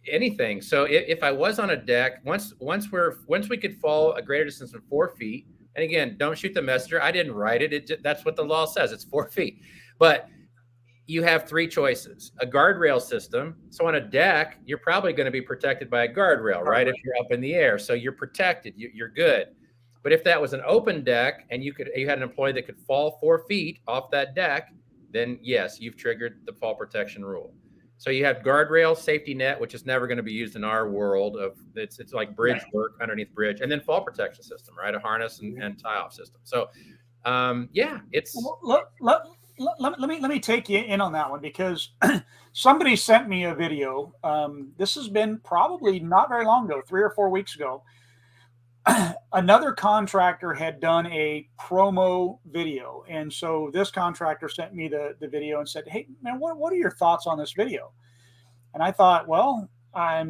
anything. So if I was on a deck, once we could fall a greater distance than 4 feet, and again, don't shoot the messenger. I didn't write it. That's what the law says. It's 4 feet. But you have three choices: a guardrail system. So on a deck, you're probably going to be protected by a guardrail, right? If you're up in the air, so you're protected. You're good. But if that was an open deck and you had an employee that could fall 4 feet off that deck, then yes, you've triggered the fall protection rule. So you have guardrail, safety net, which is never going to be used in our world of it's like bridge work underneath bridge, and then fall protection system, right? A harness and tie off system. So it's let me take you in on that one, because somebody sent me a video. This has been probably not very long ago, 3 or 4 weeks ago. Another contractor had done a promo video. And so this contractor sent me the video and said, "Hey, man, what are your thoughts on this video?" And I thought, well, I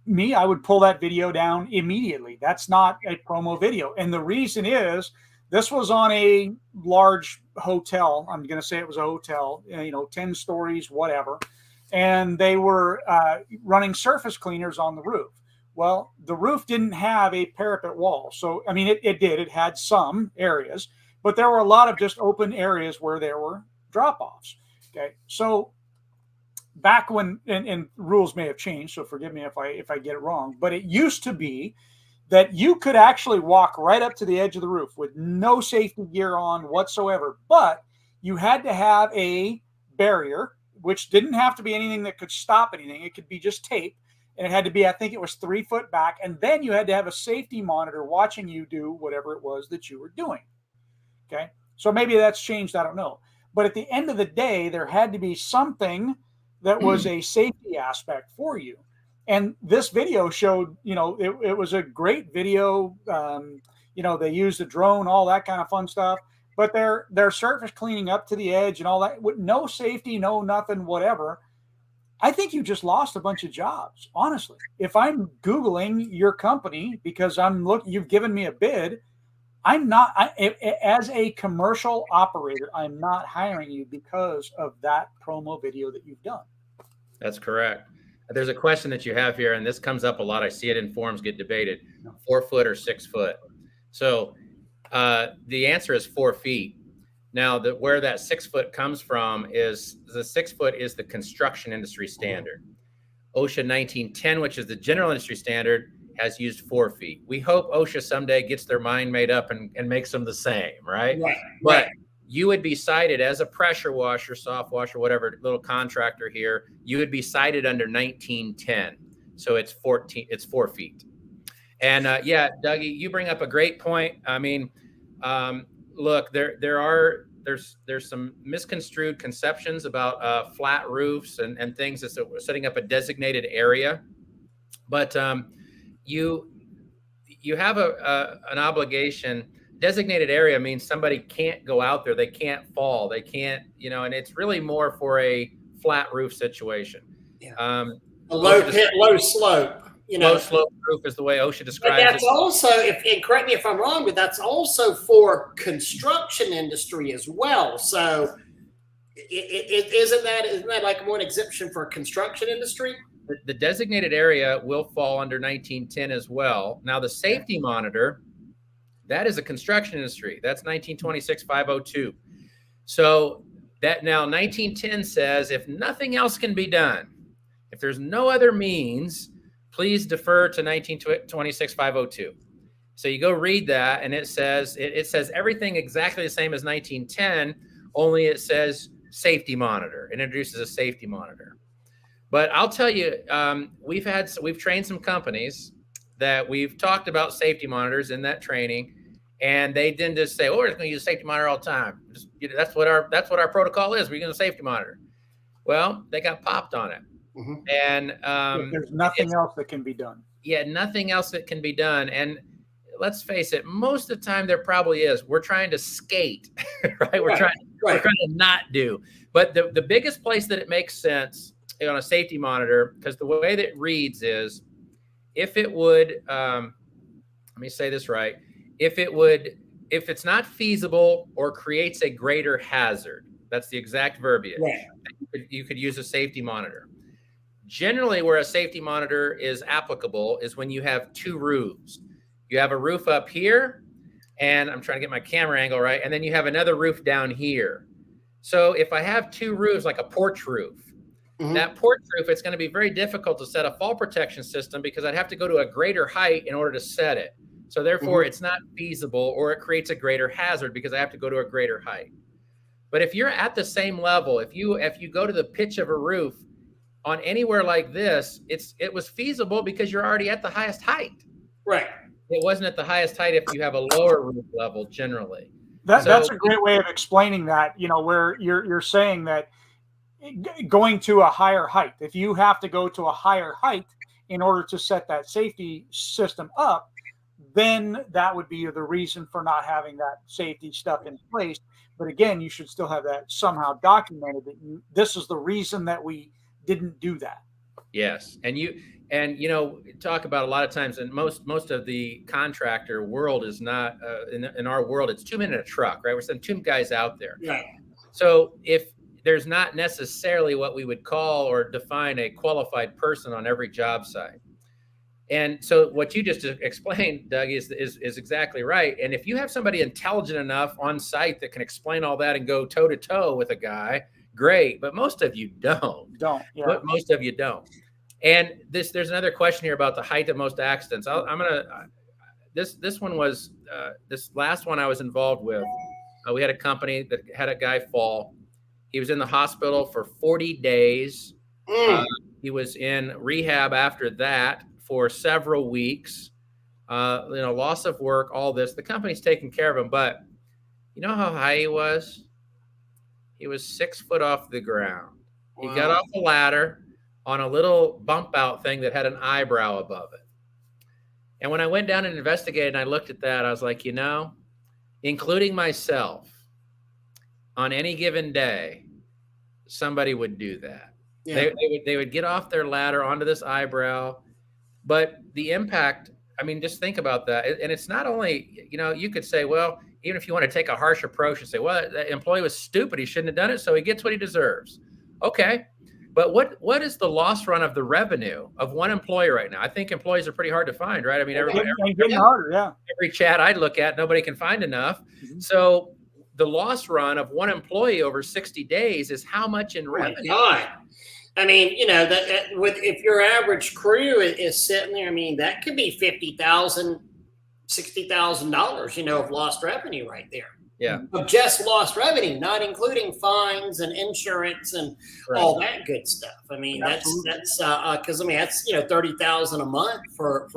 would pull that video down immediately. That's not a promo video. And the reason is this was on a large hotel. I'm going to say it was a hotel, 10 stories, whatever. And they were running surface cleaners on the roof. Well, the roof didn't have a parapet wall. So, I mean, it did. It had some areas, but there were a lot of just open areas where there were drop-offs. Okay. So back when, and rules may have changed, so forgive me if I get it wrong, but it used to be that you could actually walk right up to the edge of the roof with no safety gear on whatsoever, but you had to have a barrier, which didn't have to be anything that could stop anything. It could be just tape. And it had to be, I think it was 3 foot back. And then you had to have a safety monitor watching you do whatever it was that you were doing. Okay. So maybe that's changed. I don't know. But at the end of the day, there had to be something that was a safety aspect for you. And this video showed, it was a great video. They used a drone, all that kind of fun stuff. But they're surface cleaning up to the edge and all that with no safety, no nothing, whatever. I think you just lost a bunch of jobs, honestly. If I'm Googling your company because you've given me a bid, as a commercial operator, I'm not hiring you because of that promo video that you've done. That's correct. There's a question that you have here, and this comes up a lot. I see it in forums get debated: 4 foot or 6 foot. So the answer is 4 feet. Now, where that 6 foot comes from is the 6 foot is the construction industry standard. OSHA 1910, which is the general industry standard, has used 4 feet. We hope OSHA someday gets their mind made up and makes them the same, right? But you would be cited as a pressure washer, soft washer, whatever little contractor here. You would be cited under 1910. So it's 4 feet. And Dougie, you bring up a great point. I mean, look, there's some misconstrued conceptions about flat roofs and things that's setting up a designated area, but you have an obligation. Designated area means somebody can't go out there, they can't fall, they can't, and it's really more for a flat roof situation. A low pit, low slope. Low slope roof is the way OSHA describes it. But that's also, and correct me if I'm wrong, but that's also for construction industry as well. So isn't that like one exemption for construction industry? The designated area will fall under 1910 as well. Now, the safety monitor, that is a construction industry. That's 1926-502. So that now 1910 says if nothing else can be done, if there's no other means, please defer to 1926-502. So you go read that, and it says everything exactly the same as 1910, only it says safety monitor. It introduces a safety monitor. But I'll tell you, we've trained some companies that we've talked about safety monitors in that training, and they didn't just say, "Oh, we're just going to use a safety monitor all the time." That's what our protocol is. We're using a safety monitor. Well, they got popped on it. Mm-hmm. And there's nothing else that can be done. Yeah, nothing else that can be done. And let's face it, most of the time there probably is. We're trying to skate, right? We're trying to not do. But the biggest place that it makes sense on a safety monitor, because the way that it reads is, if it would me say this right. If it's not feasible or creates a greater hazard, that's the exact verbiage. Right. You could use a safety monitor. Generally, where a safety monitor is applicable is when you have two roofs. You have a roof up here, and I'm trying to get my camera angle right, and then you have another roof down here. So if I have two roofs, like a porch roof, that porch roof, it's going to be very difficult to set a fall protection system because I'd have to go to a greater height in order to set it. So therefore, it's not feasible, or it creates a greater hazard because I have to go to a greater height. But if you're at the same level, if you go to the pitch of a roof on anywhere like this, it was feasible because you're already at the highest height. Right. It wasn't at the highest height if you have a lower roof level generally. That's a great way of explaining that, where you're saying that going to a higher height, if you have to go to a higher height in order to set that safety system up, then that would be the reason for not having that safety stuff in place. But again, you should still have that somehow documented that this is the reason that we didn't do that. Yes. And talk about a lot of times, and most of the contractor world is not in our world, it's 2 men in a truck, right? We're sending 2 guys out there. Right. So if there's not necessarily what we would call or define a qualified person on every job site. And so what you just explained, Doug, is exactly right. And if you have somebody intelligent enough on site that can explain all that and go toe to toe with a guy, great. But most of you don't. Yeah. But most of you don't. And there's another question here about the height of most accidents. This one was this last one I was involved with. We had a company that had a guy fall. He was in the hospital for 40 days. He was in rehab after that for several weeks. Loss of work, all this. The company's taking care of him, but you know how high he was? He was 6 foot off the ground. Wow. He got off the ladder on a little bump out thing that had an eyebrow above it. And when I went down and investigated and I looked at that, I was like, including myself, on any given day, somebody would do that. Yeah. They would get off their ladder onto this eyebrow, but the impact, just think about that. And it's not only, you could say, well, even if you want to take a harsh approach and say, well, that employee was stupid, he shouldn't have done it, so he gets what he deserves. Okay. But what is the loss run of the revenue of one employee right now? I think employees are pretty hard to find, right? Every chat I look at, nobody can find enough. Mm-hmm. So the loss run of one employee over 60 days is how much in revenue? God. If your average crew is sitting there, that could be $50,000, $60,000, of lost revenue right there. Yeah. Of just lost revenue, not including fines and insurance and all that good stuff. That's because that's $30,000 a month for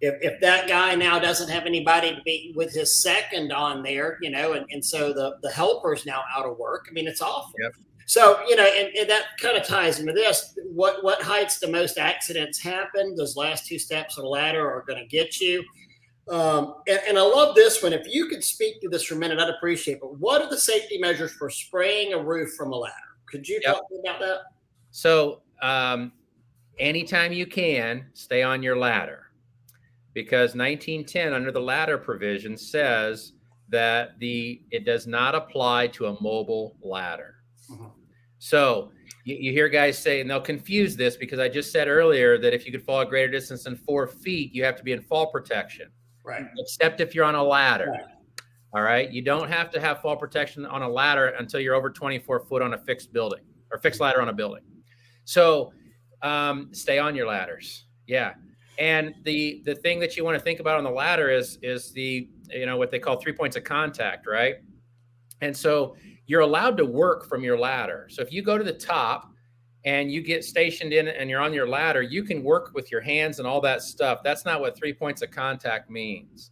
if that guy now doesn't have anybody to be with his second on there, and so the helper's now out of work. It's awful. Yep. So, and that kind of ties into this. What heights the most accidents happen? Those last 2 steps of the ladder are going to get you. And I love this one. If you could speak to this for a minute, I'd appreciate it. But what are the safety measures for spraying a roof from a ladder? Could you talk to me about that? So anytime you can, stay on your ladder. Because 1910 under the ladder provision says that it does not apply to a mobile ladder. Mm-hmm. So you hear guys say, and they'll confuse this because I just said earlier that if you could fall a greater distance than 4 feet, you have to be in fall protection. Right. Except if you're on a ladder. Right. All right. You don't have to have fall protection on a ladder until you're over 24 foot on a fixed building or fixed ladder on a building. So stay on your ladders. Yeah. And the thing that you want to think about on the ladder is the, what they call 3 points of contact, right? And so you're allowed to work from your ladder. So if you go to the top and you get stationed in and you're on your ladder, you can work with your hands and all that stuff. That's not what 3 points of contact means.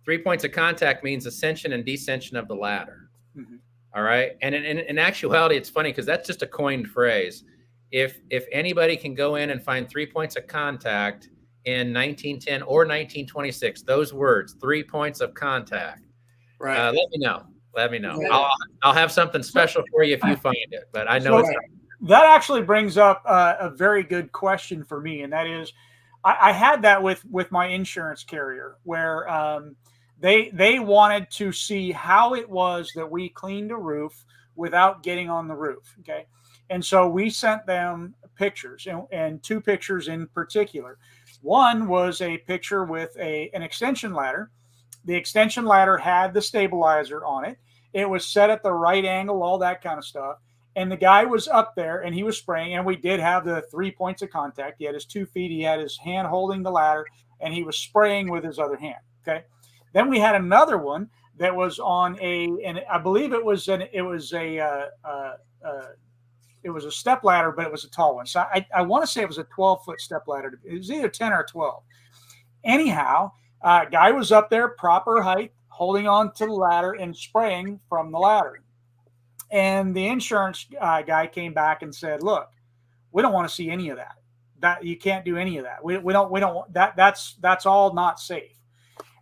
3 points of contact means ascension and descension of the ladder. Mm-hmm. All right. And in actuality, it's funny because that's just a coined phrase. If anybody can go in and find 3 points of contact in 1910 or 1926, those words, 3 points of contact, right? Let me know. Yeah. I'll have something special for you if you find it, but I know it's not. That actually brings up a very good question for me, and that is, I had that with my insurance carrier where they wanted to see how it was that we cleaned a roof without getting on the roof. Okay. And so we sent them pictures, and 2 pictures in particular. One was a picture with an extension ladder. The extension ladder had the stabilizer on it. It was set at the right angle, all that kind of stuff. And the guy was up there and he was spraying, and we did have the 3 points of contact. He had his 2 feet, he had his hand holding the ladder, and he was spraying with his other hand. Okay. Then we had another one that was on and I believe it was a step ladder, but it was a tall one. So I want to say it was a 12-foot step ladder. It was either 10 or 12. Anyhow, guy was up there, proper height, holding on to the ladder and spraying from the ladder. And the insurance guy came back and said, "Look, we don't want to see any of that. That you can't do any of that. We don't that's all not safe."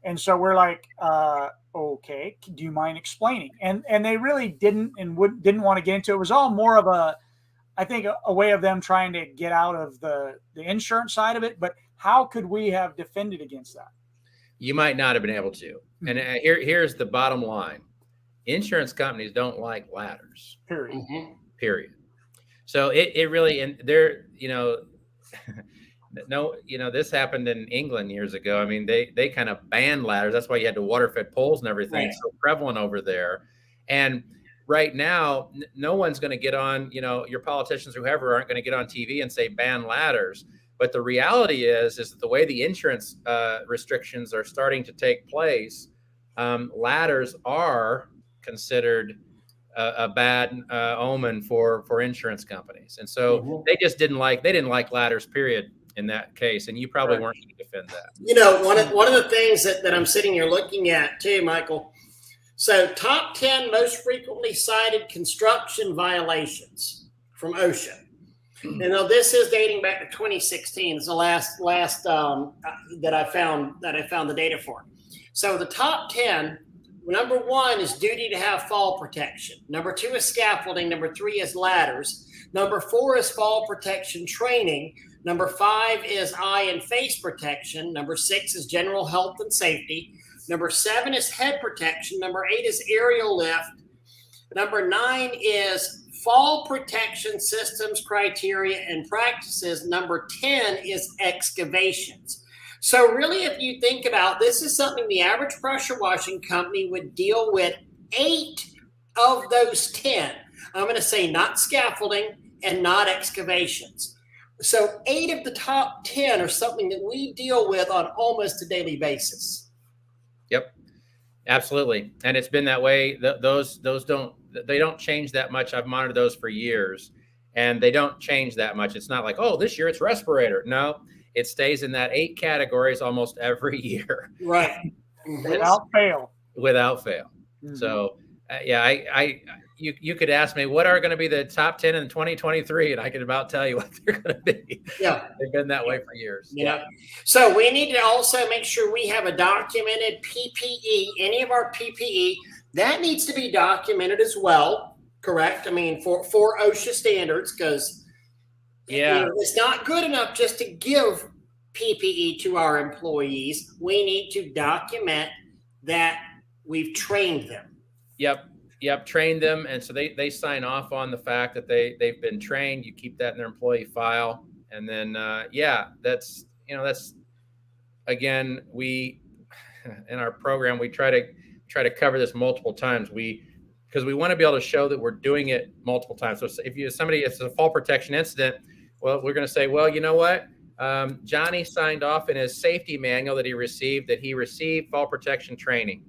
And so we're like, okay, do you mind explaining? And they really didn't didn't want to get into it. It was all more of a way of them trying to get out of the insurance side of it. But how could we have defended against that? You might not have been able to. And here's the bottom line. Insurance companies don't like ladders. Period. Mm-hmm. Period. So it really, and they're, no, this happened in England years ago. I mean, they kind of banned ladders. That's why you had the water-fed poles and everything. Right. So prevalent over there. And right now, no one's going to get on, your politicians, whoever, aren't going to get on TV and say ban ladders. But the reality is that the way the insurance restrictions are starting to take place, ladders are considered a bad omen for insurance companies. And so they didn't like ladders, period, in that case. And you probably weren't going to defend that. One of the things that I'm sitting here looking at too, Michael. So top 10 most frequently cited construction violations from OSHA. And now this is dating back to 2016. It's the last that I found the data for. So the top 10, number 1 is duty to have fall protection. Number 2 is scaffolding. Number 3 is ladders. Number 4 is fall protection training. Number 5 is eye and face protection. Number 6 is general health and safety. Number 7 is head protection. Number 8 is aerial lift. Number 9 is fall protection systems, criteria, and practices. Number 10 is excavations. So really, if you think about this, is something the average pressure washing company would deal with 8 of those 10. I'm going to say not scaffolding and not excavations. So 8 of the top 10 are something that we deal with on almost a daily basis. Yep, absolutely. And it's been that way. Those don't change that much. I've monitored those for years, and they don't change that much. It's not like, oh, this year it's respirator. No, it stays in that 8 categories almost every year. Right. Without fail. Mm-hmm. So, you could ask me what are going to be the top 10 in 2023, and I can about tell you what they're going to be. Yeah. They've been that way for years. Yeah. So we need to also make sure we have a documented PPE, any of our PPE. That needs to be documented as well, correct? I mean, for OSHA standards, because it's not good enough just to give PPE to our employees. We need to document that we've trained them. Yep, trained them, and so they sign off on the fact that they've been trained. You keep that in their employee file, and then that's again, we in our program we try to cover this multiple times. Because we want to be able to show that we're doing it multiple times. So if it's a fall protection incident, well, we're going to say, well, you know what? JOni signed off in his safety manual that he received fall protection training.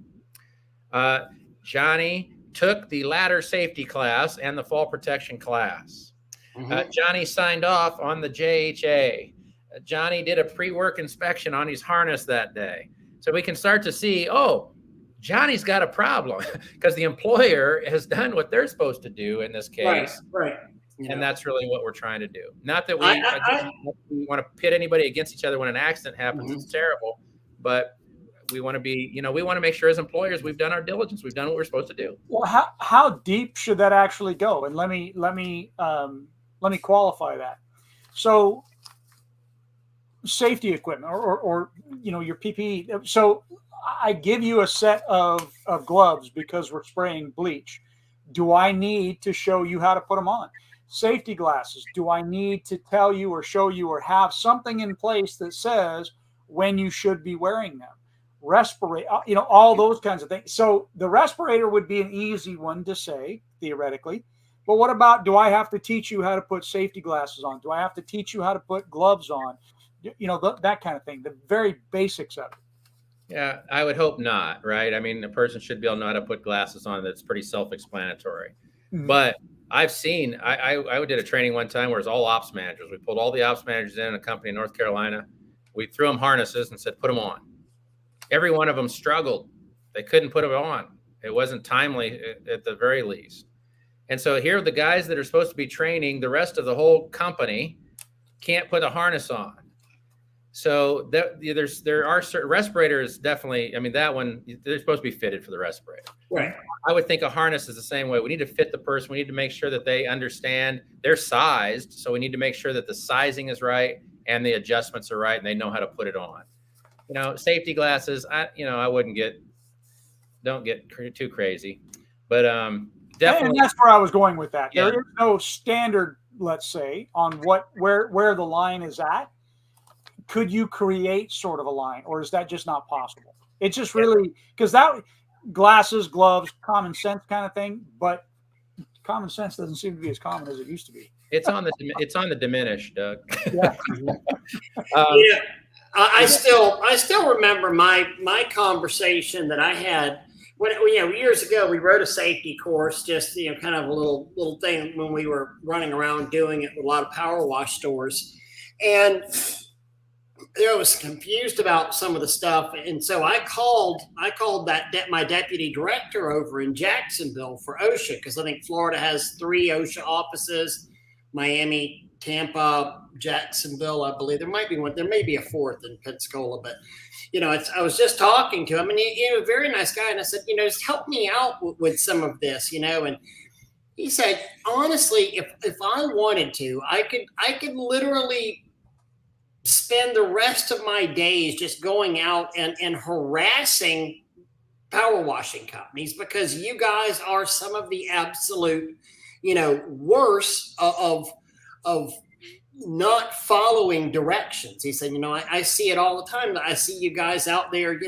JOni took the ladder safety class and the fall protection class. JOni signed off on the JHA. JOni did a pre-work inspection on his harness that day. So we can start to see, oh, JOni's got a problem because the employer has done what they're supposed to do in this case. Right. And that's really what we're trying to do. Not that we want to pit anybody against each other when an accident happens. It's terrible, but we want to be, we want to make sure as employers we've done our diligence. We've done what we're supposed to do. Well, how deep should that actually go? And let me qualify that. So safety equipment or your PPE. So I give you a set of gloves because we're spraying bleach. Do I need to show you how to put them on? Safety glasses. Do I need to tell you or show you or have something in place that says when you should be wearing them? Respirator, all those kinds of things. So the respirator would be an easy one to say, theoretically. But what about, do I have to teach you how to put safety glasses on? Do I have to teach you how to put gloves on? That kind of thing, the very basics of it. Yeah, I would hope not, right? I mean, a person should be able to know how to put glasses on. That's pretty self-explanatory. Mm-hmm. But I've seen, I did a training one time where it was all ops managers. We pulled all the ops managers in a company in North Carolina. We threw them harnesses and said, put them on. Every one of them struggled. They couldn't put them on. It wasn't timely at the very least. And so here, the guys that are supposed to be training the rest of the whole company can't put a harness on. So there are certain respirators, definitely. I mean, that one, they're supposed to be fitted for the respirator. Right. I would think a harness is the same way. We need to fit the person. We need to make sure that they understand they're sized. So we need to make sure that the sizing is right and the adjustments are right and they know how to put it on. Safety glasses, don't get too crazy, but definitely. And that's where I was going with that. Yeah. There is no standard, let's say, on where the line is at. Could you create sort of a line, or is that just not possible? It's just really, because that glasses, gloves, common sense kind of thing, but common sense doesn't seem to be as common as it used to be. It's on the diminish, Doug. Yeah. Yeah. I still remember my conversation that I had when years ago. We wrote a safety course, just kind of a little thing when we were running around doing it with a lot of power wash stores, and I was confused about some of the stuff, and so I called my deputy director over in Jacksonville for OSHA, because I think Florida has 3 OSHA offices, Miami, Tampa, Jacksonville, I believe. There might be one. There may be a 4th in Pensacola, but I was just talking to him, and he a very nice guy, and I said, just help me out with some of this, and he said, honestly, if I wanted to, I could literally spend the rest of my days just going out and harassing power washing companies, because you guys are some of the absolute, worst of not following directions. He said, I see it all the time. I see you guys out there,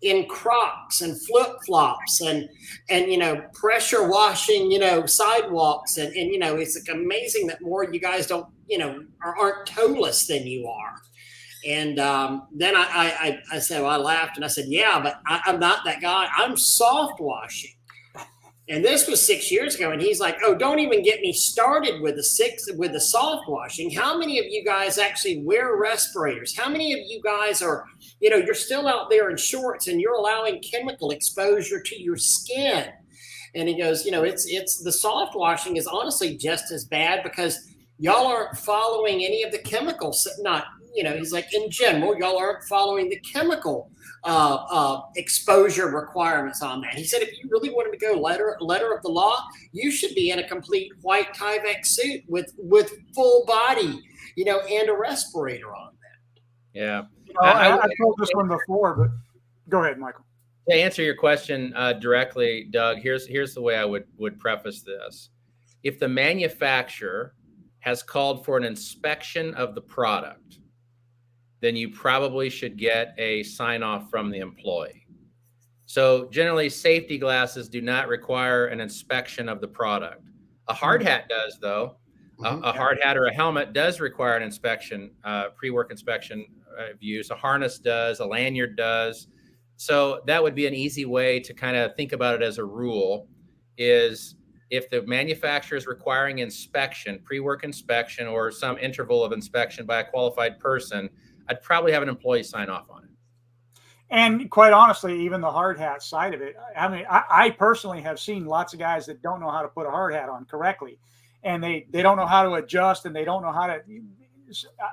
in Crocs and flip-flops and pressure washing, sidewalks. And it's like amazing that more you guys don't, aren't toeless than you are. And then I said, well, I laughed and I said, yeah, but I'm not that guy. I'm soft washing. And this was 6 years ago. And he's like, oh, don't even get me started with the soft washing. How many of you guys actually wear respirators? How many of you guys are, you're still out there in shorts and you're allowing chemical exposure to your skin? And he goes, it's the soft washing is honestly just as bad, because y'all aren't following any of the chemicals. He's like, in general, y'all aren't following the chemical exposure requirements on that. He said, if you really wanted to go letter of the law, you should be in a complete white Tyvek suit with full body, and a respirator on that. Yeah. I told this one before, but go ahead, Michael. To answer your question directly, Doug, here's the way I would preface this. If the manufacturer has called for an inspection of the product, then you probably should get a sign-off from the employee. So generally, safety glasses do not require an inspection of the product. A hard hat does, though. A hard hat or a helmet does require an inspection, pre-work inspection of use. A harness does, a lanyard does. So that would be an easy way to kind of think about it as a rule, is if the manufacturer is requiring inspection, pre-work inspection, or some interval of inspection by a qualified person, I'd probably have an employee sign off on it. And quite honestly, even the hard hat side of it, I mean, I personally have seen lots of guys that don't know how to put a hard hat on correctly, and they don't know how to adjust, and they don't know how to.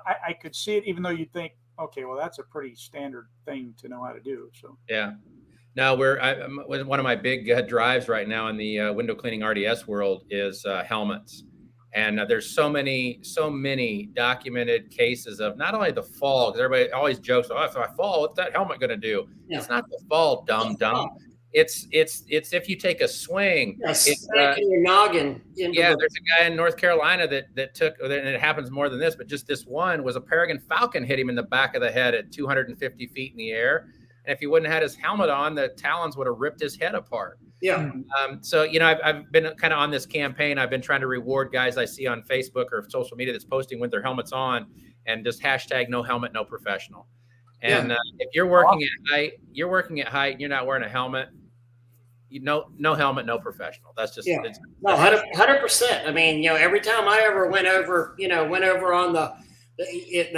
I could see it, even though you'd think, okay, well, that's a pretty standard thing to know how to do. So yeah. Now one of my big drives right now in the window cleaning RDS world is helmets. And there's so many documented cases of not only the fall, because everybody always jokes, oh, if I fall, what's that helmet going to do? Yeah. It's not the fall, dumb. It's if you take a swing. Yes, your noggin. Yeah, there's a guy in North Carolina that took, and it happens more than this, but just this one was a Peregrine Falcon hit him in the back of the head at 250 feet in the air. And if he wouldn't have had his helmet on, the talons would have ripped his head apart. Yeah. So, I've been kind of on this campaign. I've been trying to reward guys I see on Facebook or social media that's posting with their helmets on, and just hashtag no helmet, no professional. And if you're working at height, and you're not wearing a helmet, no helmet, no professional. That's just, no, 100%. I mean, every time I ever went over on the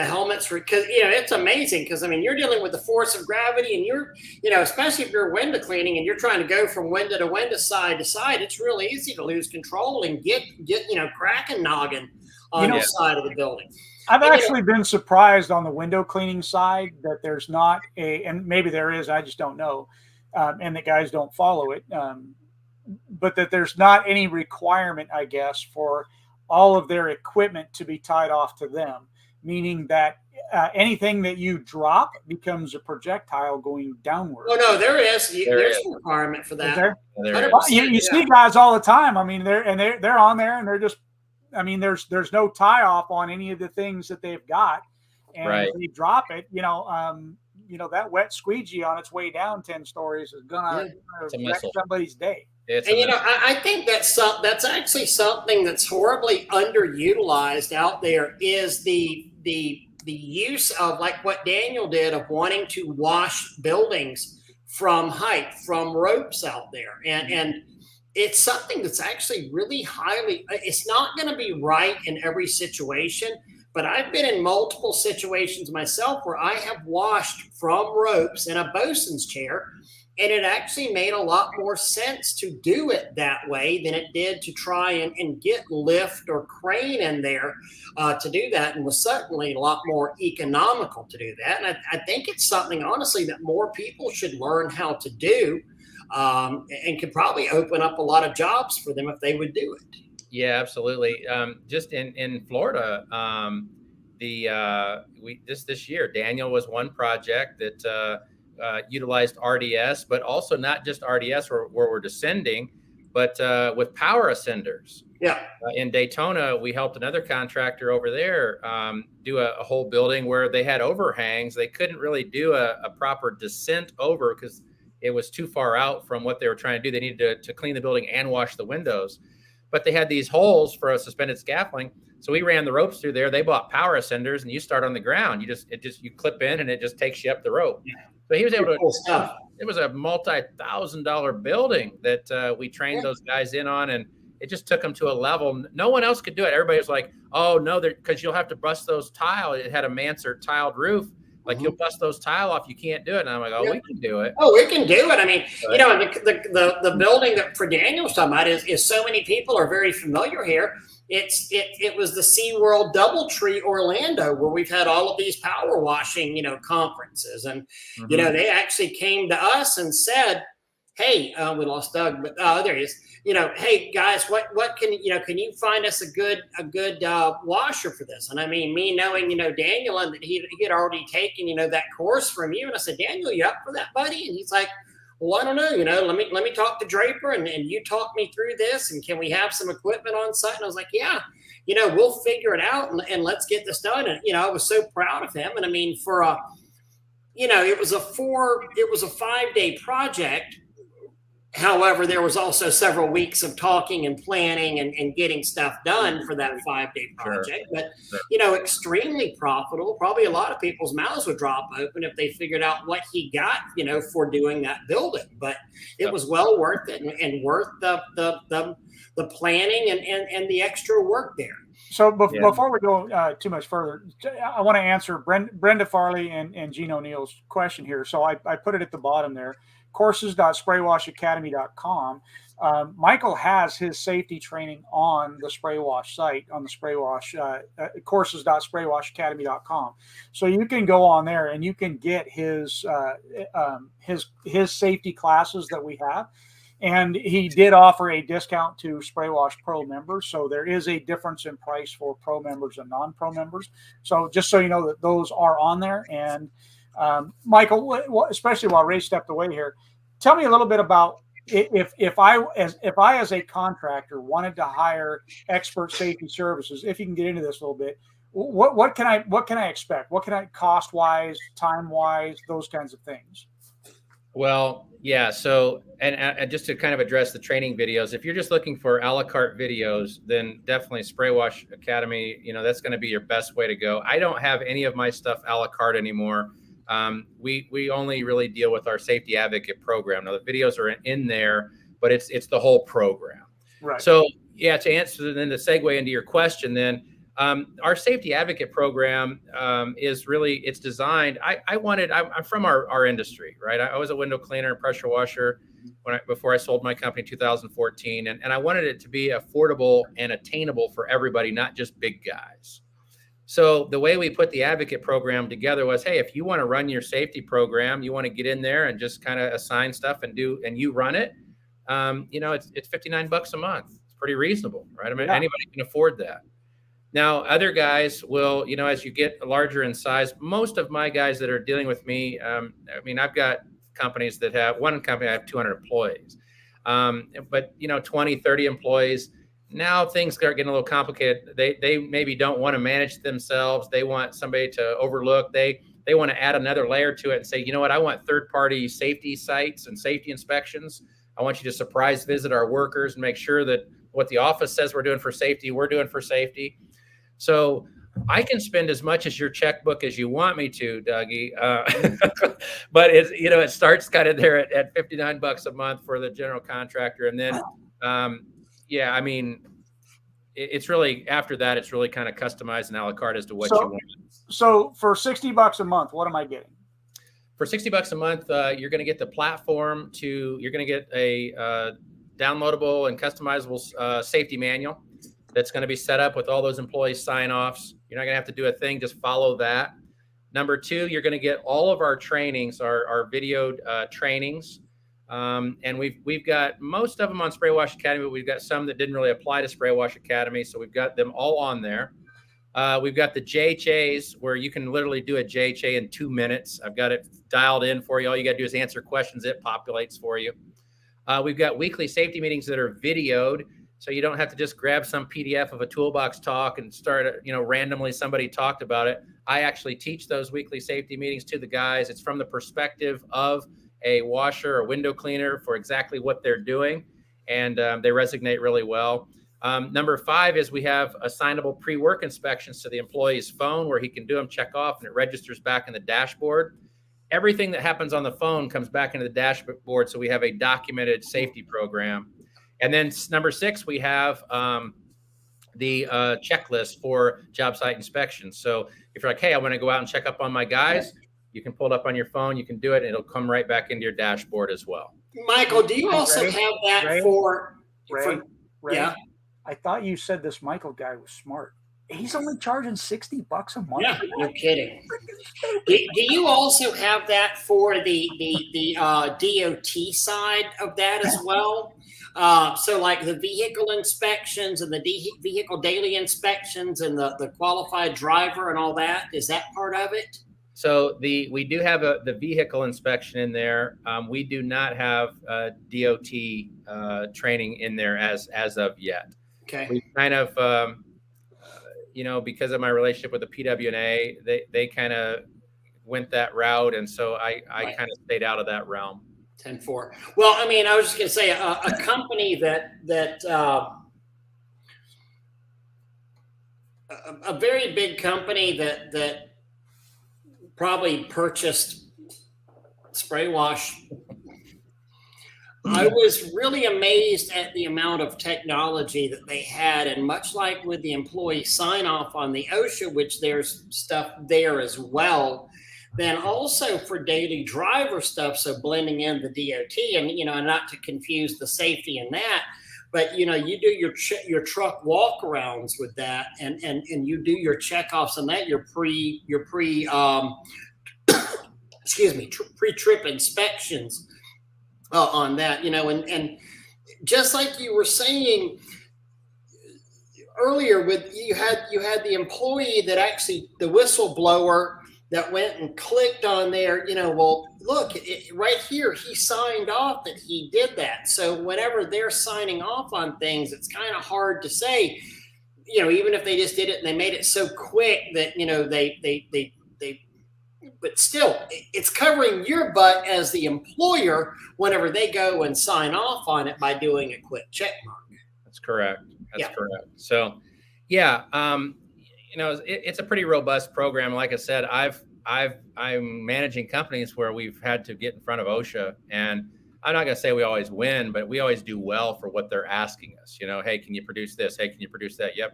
helmets, because it's amazing, because I mean, you're dealing with the force of gravity, and you're especially if you're window cleaning and you're trying to go from window to window, side to side, it's really easy to lose control and get cracking noggin on the side of the building. I've actually been surprised on the window cleaning side that there's not and maybe there is, I just don't know, and the guys don't follow it, but that there's not any requirement, I guess, for all of their equipment to be tied off to them. Meaning that anything that you drop becomes a projectile going downward. Oh no, there's a requirement for that. You see guys all the time. I mean, they're on there, and they're just. I mean, there's no tie off on any of the things that they've got, and if you drop it, that wet squeegee on its way down 10 stories is gonna wreck somebody's day. I think that's actually something that's horribly underutilized out there is the use of, like what Daniel did, of wanting to wash buildings from height, from ropes out there. And it's something that's actually really it's not going to be right in every situation, but I've been in multiple situations myself where I have washed from ropes in a bosun's chair. And it actually made a lot more sense to do it that way than it did to try and get lift or crane in there to do that, and was certainly a lot more economical to do that. And I think it's something, honestly, that more people should learn how to do, and could probably open up a lot of jobs for them if they would do it. Yeah, absolutely. Just in Florida, this year, Daniel was one project that utilized RDS, but also not just RDS where we're descending, but with power ascenders. Yeah. In Daytona, we helped another contractor over there do a whole building where they had overhangs. They couldn't really do a proper descent over because it was too far out from what they were trying to do. They needed to clean the building and wash the windows. But they had these holes for a suspended scaffolding. So we ran the ropes through there. They bought power ascenders, and you start on the ground. You clip in, and it just takes you up the rope. Yeah. So he was able to. It was a multi-$1,000 building that we trained those guys in on, and it just took them to a level no one else could do it. Everybody was like, "Oh no, because you'll have to bust those tile." It had a mansard tiled roof. Like, you'll bust those tile off, you can't do it. And I'm like, we can do it. Oh, we can do it. I mean, the building that for Daniel's talking about is so many people are very familiar here. It was the SeaWorld DoubleTree Orlando, where we've had all of these power washing, conferences. And, they actually came to us and said, hey, we lost Doug, but there he is. Hey guys, what can you find us a good washer for this? And I mean, me knowing Daniel, and that he had already taken that course from you, and I said, Daniel, you up for that, buddy? And he's like, well, I don't know, let me talk to Draper and you talk me through this, and can we have some equipment on site? And I was like, yeah, we'll figure it out and let's get this done. And I was so proud of him. And I mean, for it was a 5-day project. However, there was also several weeks of talking and planning and getting stuff done for that 5-day project. Sure. But, extremely profitable. Probably a lot of people's mouths would drop open if they figured out what he got, for doing that building. But it was well worth it and worth the planning and the extra work there. So before we go too much further, I want to answer Brenda Farley and Gene O'Neill's question here. So I put it at the bottom there. Courses.spraywashacademy.com. Michael has his safety training on the Spray Wash site, on the Spray Wash, courses.spraywashacademy.com. So you can go on there and you can get his safety classes that we have. And he did offer a discount to Spray Wash Pro members. So there is a difference in price for Pro members and non-Pro members. So just so you know that those are on there. And Michael, especially while Ray stepped away here, tell me a little bit about if I as a contractor wanted to hire expert safety services, if you can get into this a little bit, what can I expect? What can I cost wise, time wise, those kinds of things? Well, yeah. So, and just to kind of address the training videos, if you're just looking for a la carte videos, then definitely Spray Wash Academy, that's going to be your best way to go. I don't have any of my stuff a la carte anymore. We only really deal with our safety advocate program. Now the videos are in there, but it's the whole program. Right. So yeah, to answer then to segue into your question, then our safety advocate program is really, it's designed. I'm from our industry, right? I was a window cleaner and pressure washer before I sold my company in 2014, and I wanted it to be affordable and attainable for everybody, not just big guys. So the way we put the advocate program together was, hey, if you want to run your safety program, you want to get in there and just kind of assign stuff and you run it, it's $59 a month. It's pretty reasonable, right? I mean, anybody can afford that. Now, other guys will, as you get larger in size, most of my guys that are dealing with me, I've got companies that have, one company I have 200 employees, but 20, 30 employees. Now things start getting a little complicated. They maybe don't want to manage themselves. They want somebody to overlook. They want to add another layer to it and say, you know what, I want third-party safety sites and safety inspections. I want you to surprise visit our workers and make sure that what the office says we're doing for safety, we're doing for safety. So I can spend as much as your checkbook as you want me to, Dougie. But it starts kind of there at $59 a month for the general contractor. And then, it's really, after that, it's really kind of customized and a la carte as to what you want. So for $60 a month, what am I getting? For $60 a month, you're going to get the platform you're going to get a downloadable and customizable safety manual that's going to be set up with all those employee sign-offs. You're not going to have to do a thing, just follow that. Number two, you're going to get all of our trainings, our videoed trainings. And we've got most of them on Spray Wash Academy, but we've got some that didn't really apply to Spray Wash Academy. So we've got them all on there. We've got the JHAs where you can literally do a JHA in 2 minutes. I've got it dialed in for you. All you got to do is answer questions. It populates for you. We've got weekly safety meetings that are videoed. So you don't have to just grab some PDF of a toolbox talk and start, randomly somebody talked about it. I actually teach those weekly safety meetings to the guys. It's from the perspective of a washer or window cleaner for exactly what they're doing. And they resonate really well. Number 5 is we have assignable pre-work inspections to the employee's phone where he can do them, check off, and it registers back in the dashboard. Everything that happens on the phone comes back into the dashboard. So we have a documented safety program. And then number 6, we have the checklist for job site inspections. So if you're like, hey, I want to go out and check up on my guys, you can pull it up on your phone. You can do it, and it'll come right back into your dashboard as well. Michael, do you also have that for yeah? I thought you said this Michael guy was smart. He's only charging $60 a month. Yeah, you're kidding. Do you also have that for the DOT side of that as well? So like the vehicle inspections and the vehicle daily inspections and the qualified driver and all that, is that part of it? So we do have the vehicle inspection in there. We do not have DOT training in there as of yet. Okay. We kind of, because of my relationship with the PWNA, they kind of went that route, and so I kind of stayed out of that realm. 10-4. Well, I was just going to say a company that a very big company that probably purchased Spray Wash. I was really amazed at the amount of technology that they had, and much like with the employee sign off on the OSHA, which there's stuff there as well. Then also for daily driver stuff, so blending in the DOT and not to confuse the safety in that, but you do your truck walkarounds with that, and you do your checkoffs on that, your pre pre-trip inspections. on that, and just like you were saying earlier, with you had the employee that actually, the whistleblower that went and clicked on there, well, look, right here, he signed off that he did that. So whenever they're signing off on things, it's kind of hard to say, even if they just did it and they made it so quick that, they but still, it's covering your butt as the employer whenever they go and sign off on it by doing a quick check mark. That's correct. That's correct. So, yeah, it's a pretty robust program. Like I said, I'm managing companies where we've had to get in front of OSHA, and I'm not going to say we always win, but we always do well for what they're asking us. Hey, can you produce this? Hey, can you produce that? Yep.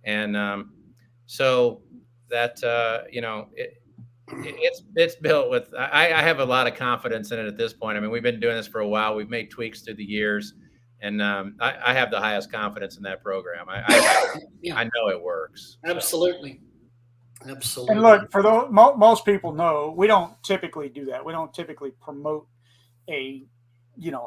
And so that it's built with. I have a lot of confidence in it at this point. I mean, we've been doing this for a while. We've made tweaks through the years. And I have the highest confidence in that program. I know it works. Absolutely. And look, for those, most people know, we don't typically do that. We don't typically promote a,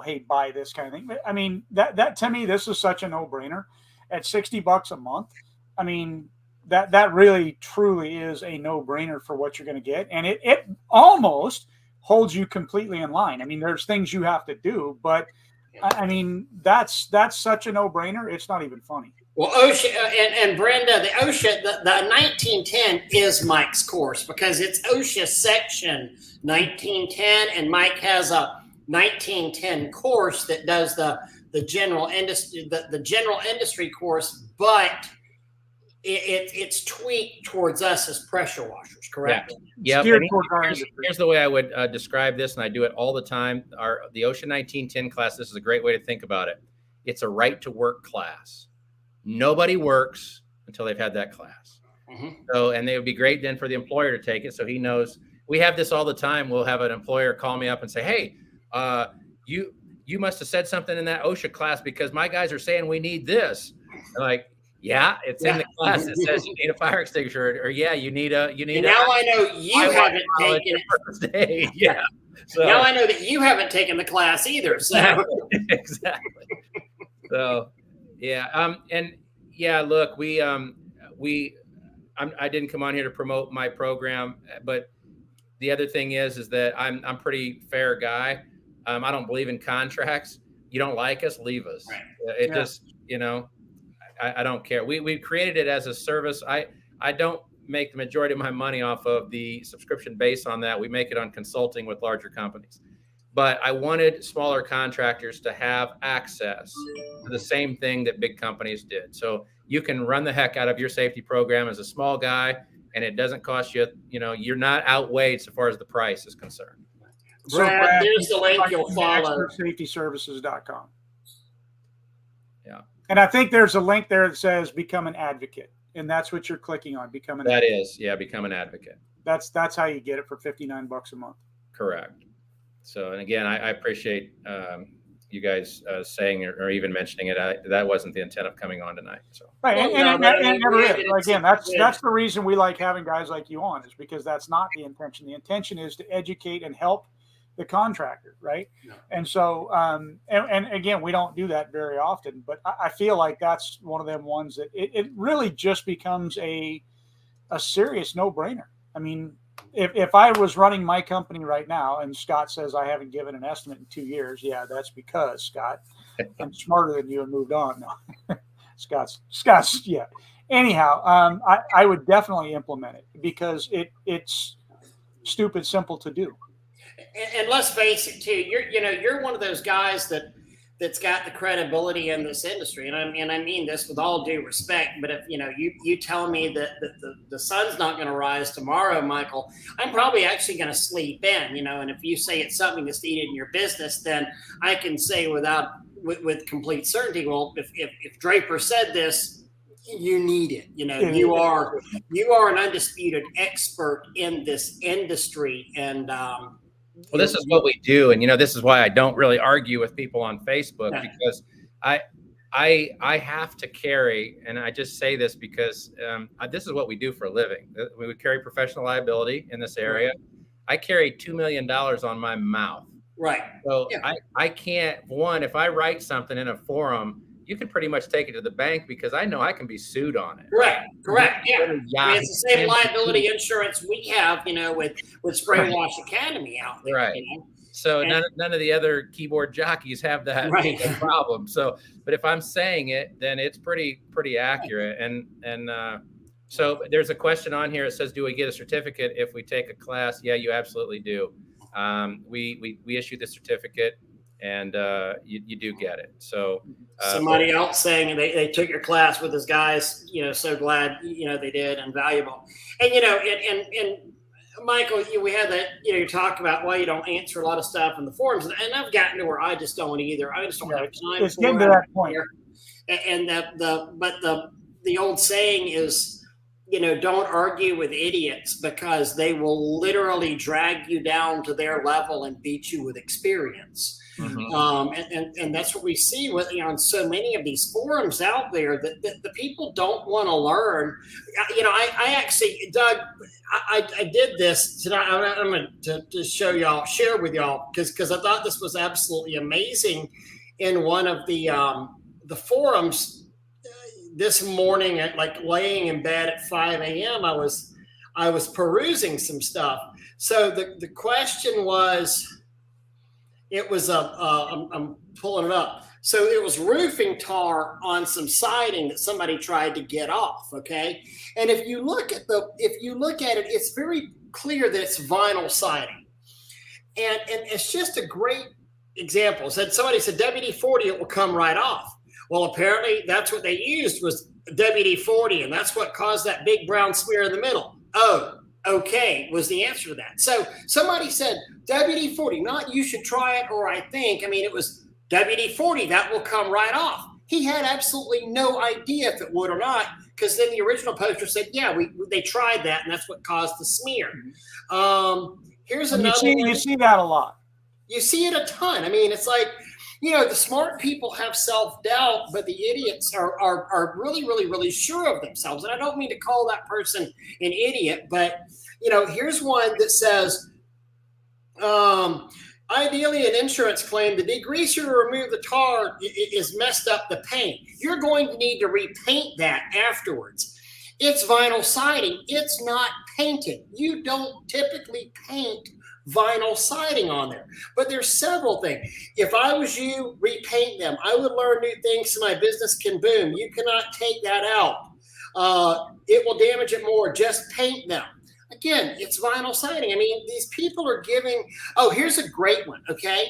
hey, buy this kind of thing. I mean, that to me, this is such a no-brainer. At $60 a month, I mean, that really truly is a no-brainer for what you're going to get, and it almost holds you completely in line. I mean, there's things you have to do, but I mean, that's such a no-brainer. It's not even funny. Well, OSHA and Brenda, the OSHA, the 1910 is Mike's course because it's OSHA section 1910, and Mike has a 1910 course that does the general industry, the general industry course, but it's tweaked towards us as pressure washers, correct? Yeah. Here's the way I would describe this, and I do it all the time. The OSHA 1910 class, this is a great way to think about it. It's a right to work class. Nobody works until they've had that class. Mm-hmm. So, and it would be great then for the employer to take it, so he knows. We have this all the time. We'll have an employer call me up and say, "Hey, you must have said something in that OSHA class because my guys are saying we need this." I'm like, yeah, it's in the class. It says you need a fire extinguisher, or you need a. Now I know you haven't taken it. Yeah. So now I know that you haven't taken the class either. So exactly. So yeah, and yeah, look, I didn't come on here to promote my program, but the other thing is that I'm a pretty fair guy. I don't believe in contracts. You don't like us, leave us. Right. Just I don't care. We created it as a service. I don't make the majority of my money off of the subscription based on that. We make it on consulting with larger companies. But I wanted smaller contractors to have access to the same thing that big companies did. So you can run the heck out of your safety program as a small guy, and it doesn't cost you, you're not outweighed so far as the price is concerned. So Brad, there's the link you'll follow. SafetyServices.com. Yeah. And I think there's a link there that says become an advocate. And that's what you're clicking on. Become an advocate. Become an advocate. That's how you get it for $59 a month. Correct. So, and again, I appreciate you guys saying or even mentioning it. That wasn't the intent of coming on tonight. So right, and never is. Again, that's the reason we like having guys like you on, is because that's not the intention. The intention is to educate and help the contractor, right? Yeah. And so, and again, we don't do that very often, but I feel like that's one of them ones that it really just becomes a serious no-brainer. I mean, if I was running my company right now and Scott says I haven't given an estimate in 2 years, yeah, that's because, Scott, I'm smarter than you and moved on. No, Scott's yeah. Anyhow, I would definitely implement it because it's stupid simple to do. And let's face it, too. You're one of those guys that's got the credibility in this industry, and I mean this with all due respect. But if you tell me that the sun's not going to rise tomorrow, Michael, I'm probably actually going to sleep in. And if you say it's something that's needed in your business, then I can say with complete certainty, well, if Draper said this, you need it. You are an undisputed expert in this industry, and well, this is what we do, and this is why I don't really argue with people on Facebook, because I have to carry, and I just say this because this is what we do for a living. We would carry professional liability in this area. I carry $2 million on my mouth Right. So I can't, if I write something in a forum, you can pretty much take it to the bank because I know I can be sued on it. Correct. Yeah. I mean, it's the same liability insurance we have, with Spray Wash Academy out there. Right. So none of the other keyboard jockeys have that problem. So, but if I'm saying it, then it's pretty accurate. And so there's a question on here. It says, do we get a certificate if we take a class? Yeah, you absolutely do. We issue the certificate, and you do get it. So somebody else saying they took your class with his guys, so glad they did, and valuable. And and Michael, we had that, you talk about why you don't answer a lot of stuff in the forums, and I've gotten to where I just don't either. I just don't have time. It's getting to that point. And the old saying is, don't argue with idiots because they will literally drag you down to their level and beat you with experience. And that's what we see with on so many of these forums out there that the people don't want to learn. I actually, Doug, I did this tonight. I'm going to share with y'all because I thought this was absolutely amazing. In one of the forums this morning, at laying in bed at 5 a.m., I was perusing some stuff. So the question was. It was I'm pulling it up. So it was roofing tar on some siding that somebody tried to get off. Okay, and if you look at it, it's very clear that it's vinyl siding, and it's just a great example. Somebody said WD-40, it will come right off. Well, apparently that's what they used was WD-40, and that's what caused that big brown smear in the middle. Oh. Okay, was the answer to that. So somebody said WD-40, not you should try it, or I think. I mean, it was WD-40, that will come right off. He had absolutely no idea if it would or not, because then the original poster said, yeah, they tried that, and that's what caused the smear. Here's another one. You see that a lot. You see it a ton. I mean, it's like, the smart people have self-doubt, but the idiots are really, really, really sure of themselves. And I don't mean to call that person an idiot, but, here's one that says, ideally an insurance claim, the degreaser to remove the tar is messed up the paint. You're going to need to repaint that afterwards. It's vinyl siding. It's not painted. You don't typically paint vinyl siding on there, but there's several things. If I was you, repaint them. I would learn new things so my business can boom. You cannot take that out. It will damage it more. Just paint them. Again, it's vinyl siding. I mean, these people are giving, here's a great one. Okay.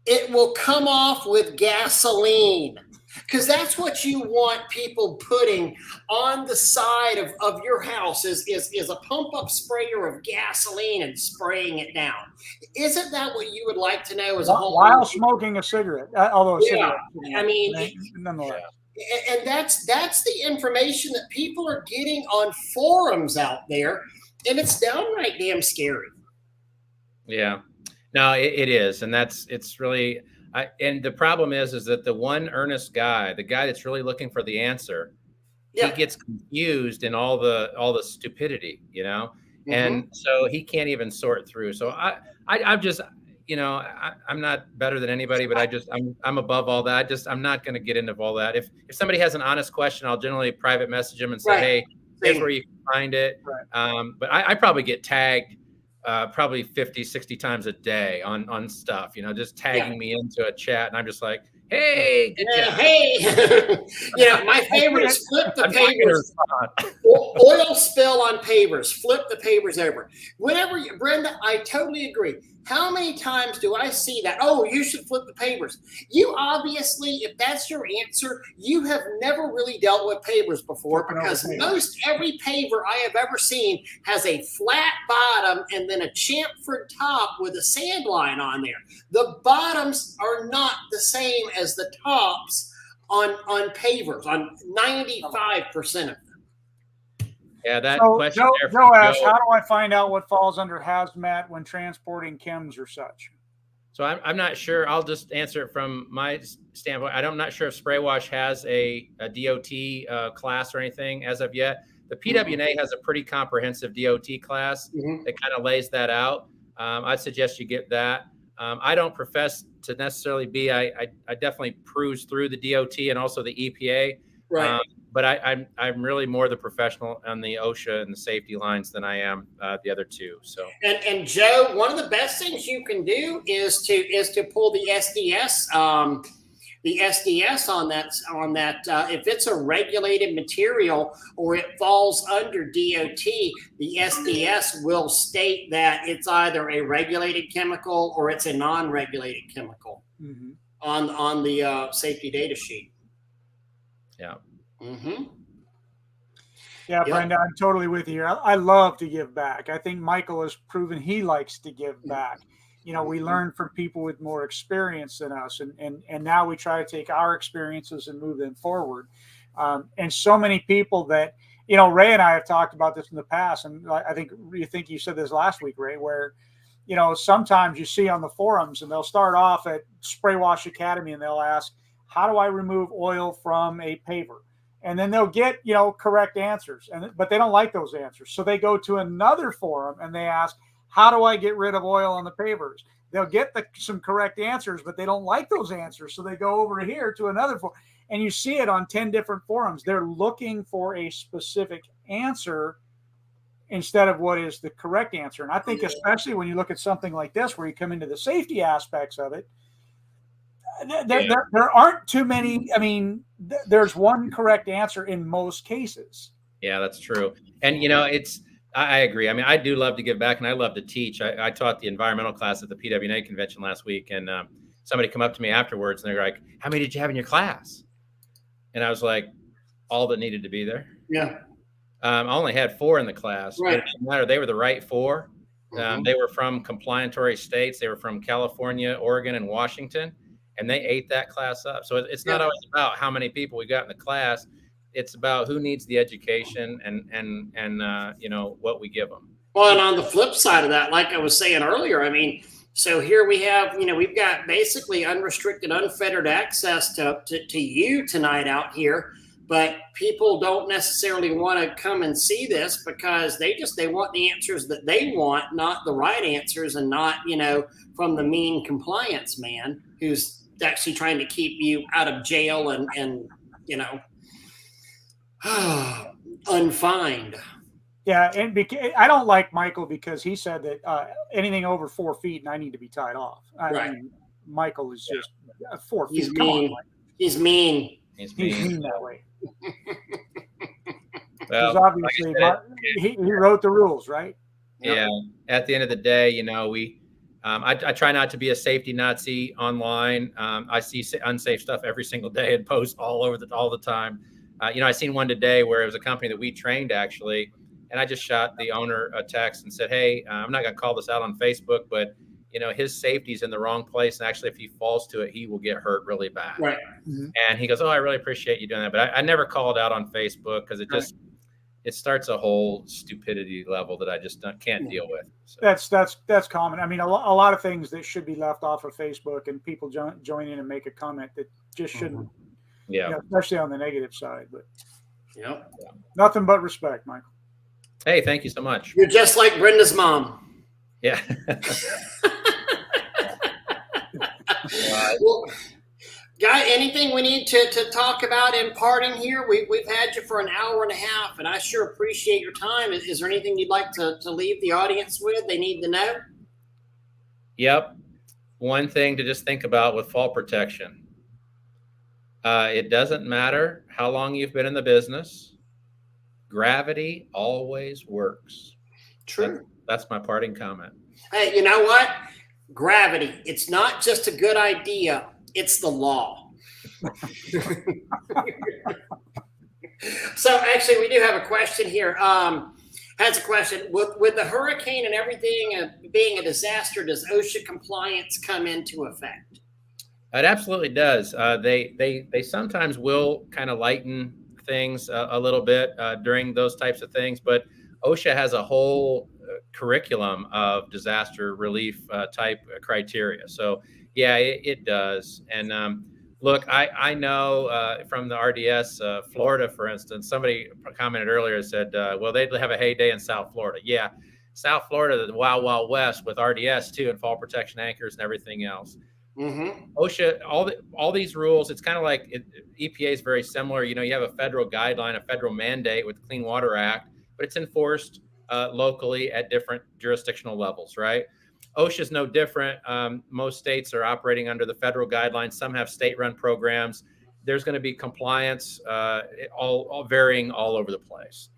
It will come off with gasoline. Because that's what you want people putting on the side of your house is a pump-up sprayer of gasoline and spraying it down. Isn't that what you would like to know as a whole? While smoking a cigarette, although a cigarette. I mean, nonetheless. And that's the information that people are getting on forums out there, and it's downright damn scary. Yeah. No, it is, and it's really. And the problem is that the one earnest guy, the guy that's really looking for the answer, he gets confused in all the stupidity, and so he can't even sort through. So I'm just, I'm not better than anybody, but I'm above all that. I'm not going to get into all that. If somebody has an honest question, I'll generally private message them and say, hey, here's where you can find it. Right. But I probably get tagged probably 50, 60 times a day on stuff, just tagging me into a chat. And I'm just like, hey, good job. Hey, my favorite is flip the pavers. Oil spill on pavers. Flip the pavers over. Brenda, I totally agree. How many times do I see that? Oh, you should flip the pavers. You obviously, if that's your answer, you have never really dealt with pavers before, because most every paver I have ever seen has a flat bottom and then a chamfered top with a sand line on there. The bottoms are not the same as the tops on pavers, on 95% of them. Yeah, that so question. Joe asks, how do I find out what falls under hazmat when transporting chems or such? So I'm not sure. I'll just answer it from my standpoint. I'm not sure if Spray Wash has a DOT class or anything as of yet. The PWNA has a pretty comprehensive DOT class that kind of lays that out. I'd suggest you get that. I don't profess to necessarily be. I definitely cruise through the DOT and also the EPA. Right. But I'm really more the professional on the OSHA and the safety lines than I am the other two. So and Joe, one of the best things you can do is to pull the SDS. The SDS on that if it's a regulated material or it falls under DOT, the SDS will state that it's either a regulated chemical or it's a non-regulated chemical on the safety data sheet. Yeah. Mm-hmm. Yeah, yep. Brenda, I'm totally with you. I love to give back. I think Michael has proven he likes to give back. You know, we learn from people with more experience than us, and now we try to take our experiences and move them forward. And so many people that, you know, Ray and I have talked about this in the past, and I think you said this last week, Ray, where, you know, sometimes you see on the forums and they'll start off at Spray Wash Academy and they'll ask, how do I remove oil from a paver? And then they'll get, you know, correct answers, but they don't like those answers. So they go to another forum and they ask, how do I get rid of oil on the pavers? They'll get some correct answers, but they don't like those answers. So they go over here to another forum. And you see it on 10 different forums. They're looking for a specific answer instead of what is the correct answer. And I think especially when you look at something like this, where you come into the safety aspects of it, there aren't too many. I mean, there's one correct answer in most cases. Yeah, that's true. And, you know, I agree. I mean, I do love to give back and I love to teach. I taught the environmental class at the PWNA convention last week, and somebody come up to me afterwards and they're like, how many did you have in your class? And I was like, all that needed to be there. Yeah. I only had 4 in the class. Right. It didn't matter. They were the right 4. They were from compliantary states. They were from California, Oregon, and Washington, and they ate that class up. So it's not always about how many people we got in the class. It's about who needs the education and you know, what we give them. Well, and on the flip side of that, like I was saying earlier, I mean, so here we have, you know, we've got basically unrestricted, unfettered access to you tonight out here, but people don't necessarily want to come and see this because they want the answers that they want, not the right answers, and not, you know, from the mean compliance man who's actually trying to keep you out of jail and you know, unfined. Yeah, and I don't like Michael because he said that anything over 4 feet and I need to be tied off. I mean, Michael is just 4 feet. He's mean. He's mean. He's mean that way. Well, because obviously he wrote the rules, right? Yeah. At the end of the day, you know, I try not to be a safety Nazi online. I see unsafe stuff every single day and post all the time. You know, I seen one today where it was a company that we trained actually, and I just shot the owner a text and said, hey, I'm not going to call this out on Facebook, but, you know, his safety's in the wrong place. And actually, if he falls to it, he will get hurt really bad. Right. And he goes, oh, I really appreciate you doing that. But I never called out on Facebook because it starts a whole stupidity level that I just can't deal with. So. That's common. I mean, a lot of things that should be left off of Facebook, and people join in and make a comment that just shouldn't. Yeah. You know, especially on the negative side. But nothing but respect, Michael. Hey, thank you so much. You're just like Brenda's mom. Yeah. Well, Guy, anything we need to talk about in parting here? We've had you for an hour and a half, and I sure appreciate your time. Is there anything you'd like to leave the audience with? They need to know? Yep. One thing to just think about with fall protection. It doesn't matter how long you've been in the business. Gravity always works. True. That's my parting comment. Hey, you know what? Gravity. It's not just a good idea. It's the law. So actually, we do have a question here. Has a question. With the hurricane and everything being a disaster, does OSHA compliance come into effect? It absolutely does. They sometimes will kind of lighten things a little bit during those types of things, but OSHA has a whole curriculum of disaster relief type criteria. So yeah, it does. And look, I know from the RDS, Florida, for instance, somebody commented earlier and said, well, they'd have a heyday in South Florida. Yeah. South Florida, the wild, wild west with RDS too, and fall protection anchors and everything else. OSHA, all these rules, it's kind of like EPA is very similar. You know, you have a federal guideline, a federal mandate with the Clean Water Act, but it's enforced locally at different jurisdictional levels, right? OSHA is no different. Most states are operating under the federal guidelines. Some have state-run programs. There's going to be compliance all varying all over the place.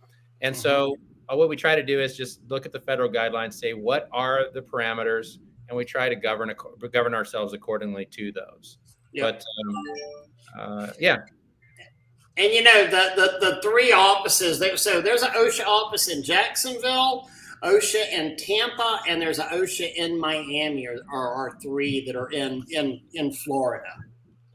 And so what we try to do is just look at the federal guidelines, say what are the parameters, and we try to govern ourselves accordingly to those. Yep. But yeah. And you know, the three offices, so there's an OSHA office in Jacksonville, OSHA in Tampa, and there's an OSHA in Miami, are our three that are in Florida.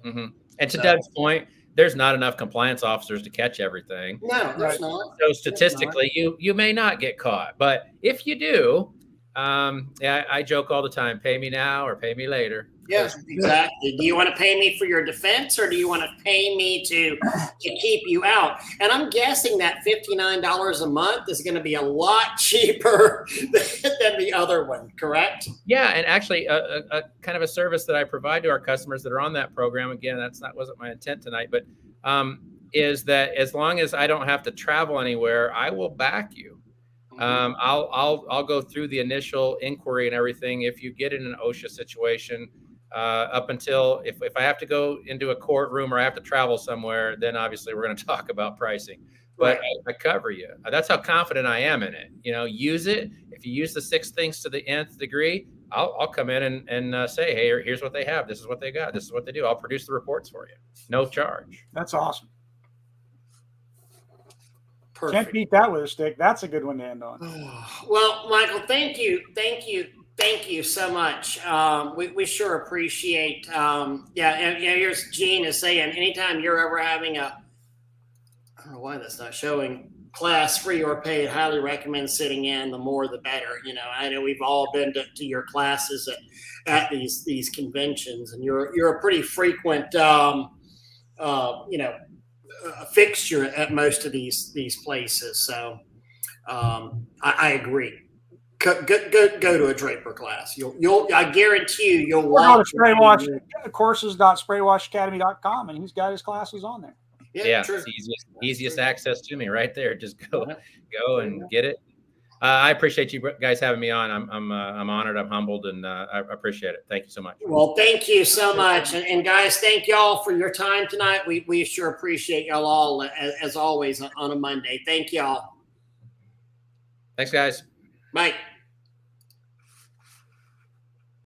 And to Doug's point, there's not enough compliance officers to catch everything. No, there's not. So statistically, you may not get caught, but if you do, I joke all the time, pay me now or pay me later. Yes, exactly. Do you want to pay me for your defense, or do you want to pay me to keep you out? And I'm guessing that $59 a month is going to be a lot cheaper than the other one, correct? Yeah, and actually a kind of a service that I provide to our customers that are on that program, again, wasn't my intent tonight, but is that as long as I don't have to travel anywhere, I will back you. I'll go through the initial inquiry and everything. If you get in an OSHA situation, up until if I have to go into a courtroom or I have to travel somewhere, then obviously we're going to talk about pricing. But I cover you. That's how confident I am in it. You know, use it. If you use the 6 things to the nth degree, I'll come in and say, hey, here's what they have. This is what they got. This is what they do. I'll produce the reports for you. No charge. That's awesome. Perfect. Can't beat that with a stick. That's a good one to end on. Well, Michael, thank you so much. We sure appreciate. And here's Gene is saying, anytime you're ever having I don't know why that's not showing, class free or paid, highly recommend sitting in. The more, the better. You know, I know we've all been to your classes at these conventions, and you're a pretty frequent, a fixture at most of these places. So I agree. Go to a Draper class. I guarantee you'll love courses.spraywashacademy.com, and he's got his classes on there. Yeah, it's easiest access to me right there. Just go and get it. I appreciate you guys having me on. I'm honored. I'm humbled, and I appreciate it. Thank you so much. Well, thank you so much, and guys, thank y'all for your time tonight. We sure appreciate y'all all as always on a Monday. Thank y'all. Thanks, guys. Bye.